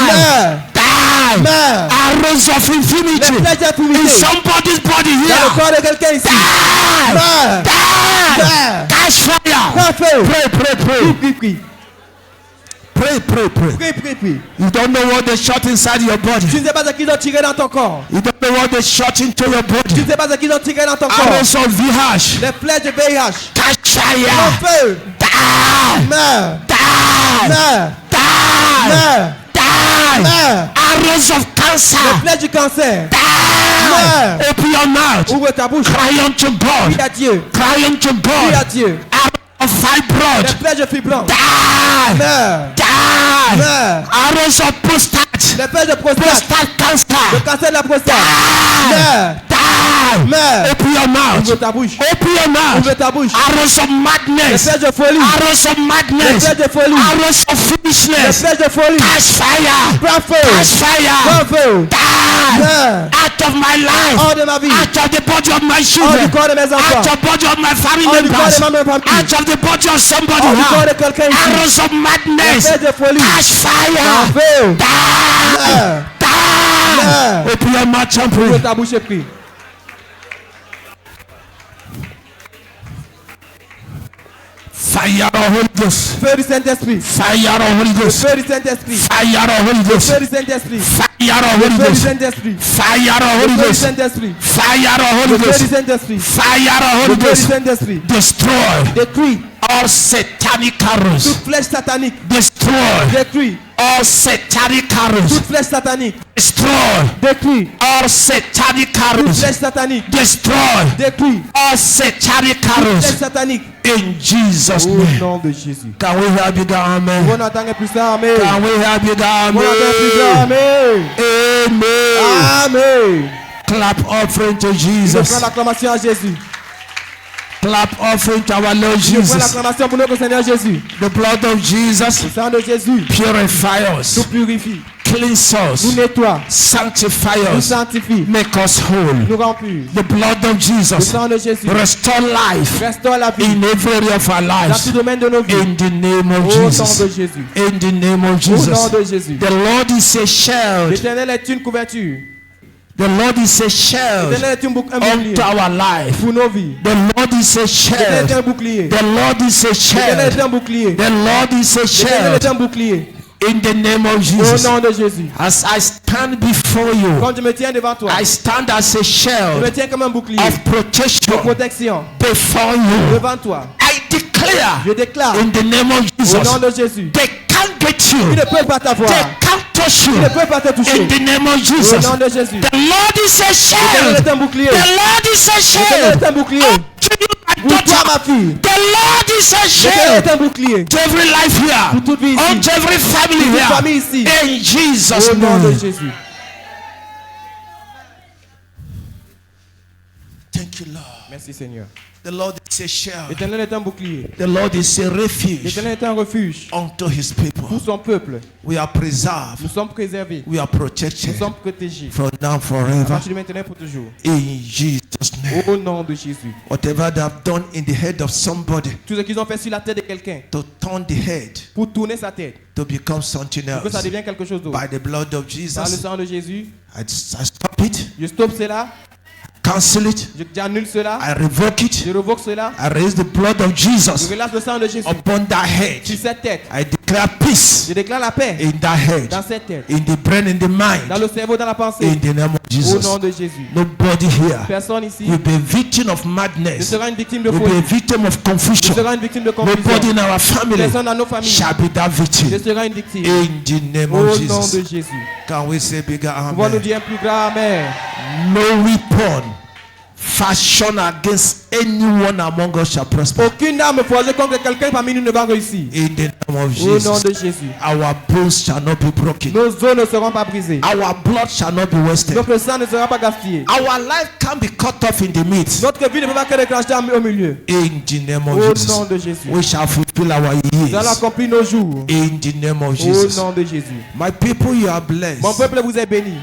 Meurs. Die. Meurs. Arrows of Les infinity flèches in d'infimité. somebody's body Dans le here. corps de quelqu'un ici. Die. Meurs. Die. Meurs. Catch fire. En feu. Pray, pray, Prie, pray. prie, prie. Pray, pray, pray. Prie, prie, prie. You don't know what they shot inside your body. Tu ne sais pas ce qu'ils ont tiré dans ton corps. You don't know what they shot into your Tu body. ne sais pas ce qu'ils ont tiré dans ton corps. Arrows of VH. Les flèches de VIH. Catch En fire. feu. Die. Meurs. Die. Meurs. Die. Meurs. Die. Meurs. Arrows of Les cancer. flèches du cancer. Die. Meurs. Open your mouth. Ouvre ta bouche. Cry unto Prie God. à Dieu. Cry unto Prie à God. Dieu. Arrows of fibroid. Les flèches de fibromes. Die. Meurs. Die. Meurs. Arrows of prostate. Les flèches de prostate. Prostate Le cancer. cancer de la prostate. Die. Meurs. Die. Meurs. Open your Ouvre mouth. ta bouche. Open your Ouvre mouth. ta bouche. Arrows of Les madness. flèches de folie. Arrows of Les madness. flèches de folie. Arrows of Les foolishness. flèches de folie. Catch fire. Prends feu. Catch fire. Prends feu. Die. Meurs. Out of my life. Hors de ma vie. Out of the body of my Hors du children. corps de mes Out enfants. of the body of my family Hors du corps members. de ma famille. Out of the body of somebody Hors du corps here. de quelqu'un ici. Arrows of Les madness. flèches de folie. Catch Prends fire. feu. Die. Meurs. Die. Meurs. Open your mouth and Ouvre pray. ta bouche et prie. Fire. Fire of Holy Ghost. Feu du Saint-Esprit. Fire of Holy Ghost. Feu du Saint-Esprit. Fire of Holy Ghost. Feu du Saint-Esprit. Fire of Holy Feu du Ghost. Saint-Esprit. Fire of Holy Feu du Ghost. Saint-Esprit. Fire of Holy Feu du Ghost. Saint-Esprit. Fire of Holy Feu du Ghost. Saint-Esprit. Destroy Détruis all satanic arrows. toute flèche satanique. Destroy Détruis all satanic arrows. toute flèche satanique. Destroy Détruis all satanic toute arrows. flèche satanique. Destroy Détruis all satanic toute arrows. flèche satanique. In Jesus' Au name. nom de Jésus. Can we have you go On amen? entend un plus ça, amen. Can we have you go On entend un plus ça, amen? amen. Amen. Amen. Clap offering to Je Jesus. prends l'acclamation à Jésus. Clap offering to our Lord Je prends Jesus. l'acclamation pour notre Seigneur Jésus. The blood of Le Jesus sang de Jésus purify nous us, purifie, cleanse nous us, nettoie, sanctify nous us, sanctifie, make us whole. nous rend purs. The blood of Le Jesus sang de Jésus restore life restaure la vie in every area of our dans lives. tout domaine de nos vies. In the name of Au nom Jesus. de Jésus. In the name of Au nom Jesus. de Jésus. The Lord is a shield. L'Éternel est une couverture. The Lord is a shield L'Éternel est un bouclier unto our life. pour nos vies. The Lord is a L'Éternel est shield. un bouclier. The Lord is a L'Éternel est shield. un bouclier. The Lord is a L'Éternel est shield. un bouclier. In the name of Au Jesus. nom de Jésus. As I stand before you, Quand je me tiens devant toi, I stand as a je me shield tiens comme un bouclier of de protection protection before you. devant toi. I declare Je déclare in the name of au Jesus, nom de Jésus. they can't get Ils you. ne peuvent pas t'avoir. They can't touch you. Ils ne peuvent pas te toucher. In the name of Au Jesus. nom de Jésus. The Lord is a L'Éternel shield. est un bouclier. The Lord is a L'Éternel shield. est un bouclier. To you, my Pour toi, daughter. ma fille. The Lord is a L'Éternel shield. est un bouclier. To every life here. Pour toute vie ici. On to every family Toute famille here. ici. In Jesus' Au nom de name. Jésus. Thank you, Lord. Merci Seigneur. The Lord is a shield. L'Éternel est un bouclier. The Lord is a refuge L'Éternel est un refuge unto his people. pour son peuple. We are preserved. Nous sommes préservés. We are Nous protected sommes protégés. from now À forever. partir de maintenant et pour toujours. In Jesus' name. Au nom de Jésus. Whatever they have done in the head of somebody Tout ce qu'ils ont fait sur la tête de quelqu'un to turn the head pour tourner sa tête, to become something pour que ça else, devienne quelque chose d'autre. by the blood of Par le Jesus, sang de Jésus, I stop it, je stoppe cela, cancel it, j'annule cela, I revoke je it, revoque cela, I raise the blood of je Jesus relâche le sang de Jésus upon that head. sur cette tête. I declare peace Je déclare la paix in that head, dans cette tête, in the brain, in the dans mind, le cerveau, dans la in pensée. the name of Au Jesus. nom de Jésus. Nobody here Personne ici will be a victim of ne madness, sera une victime de will be a folie, victim of ne confusion. sera une victime de Nobody confusion. in our family Personne dans nos familles shall be that ne victim. sera une victime. In the name Au of nom de Jesus. Jésus. Can we say bigger Pouvons nous amen? dire un plus grand Amen. No weapon fashioned against anyone among us shall prosper. Aucune arme forgée contre quelqu'un parmi nous ne va réussir. In the name of Au nom Jesus. de Jésus. Our bones shall not be broken. Nos os ne seront pas brisés. Our blood shall not be wasted. Notre sang ne sera pas gaspillé. Our life can be cut off in the midst. Notre vie ne peut pas être déclenchée au milieu. In the name Au of Jesus. nom de Jésus. We shall fulfill our Nous allons years. accomplir nos jours. In the name of Au Jesus. nom de Jésus. My people, you are Mon blessed. peuple vous est béni.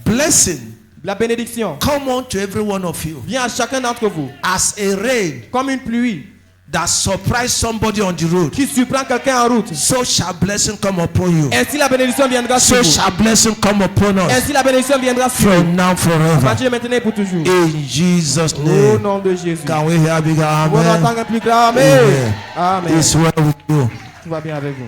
Blessing La bénédiction come on to every one of you vient à chacun d'entre vous as a rain comme une pluie that surprise somebody on the road. qui surprend quelqu'un en route. So shall blessing come upon you. Ainsi la bénédiction viendra sur So vous. shall blessing come upon us Ainsi la bénédiction viendra sur vous. from now À forever. partir de maintenant et pour toujours. In Jesus' Au name. nom de Jésus. Can we hear bigger On amen? entend un plus grand Amen. Amen. Amen. It's well with you. Tout va bien avec vous.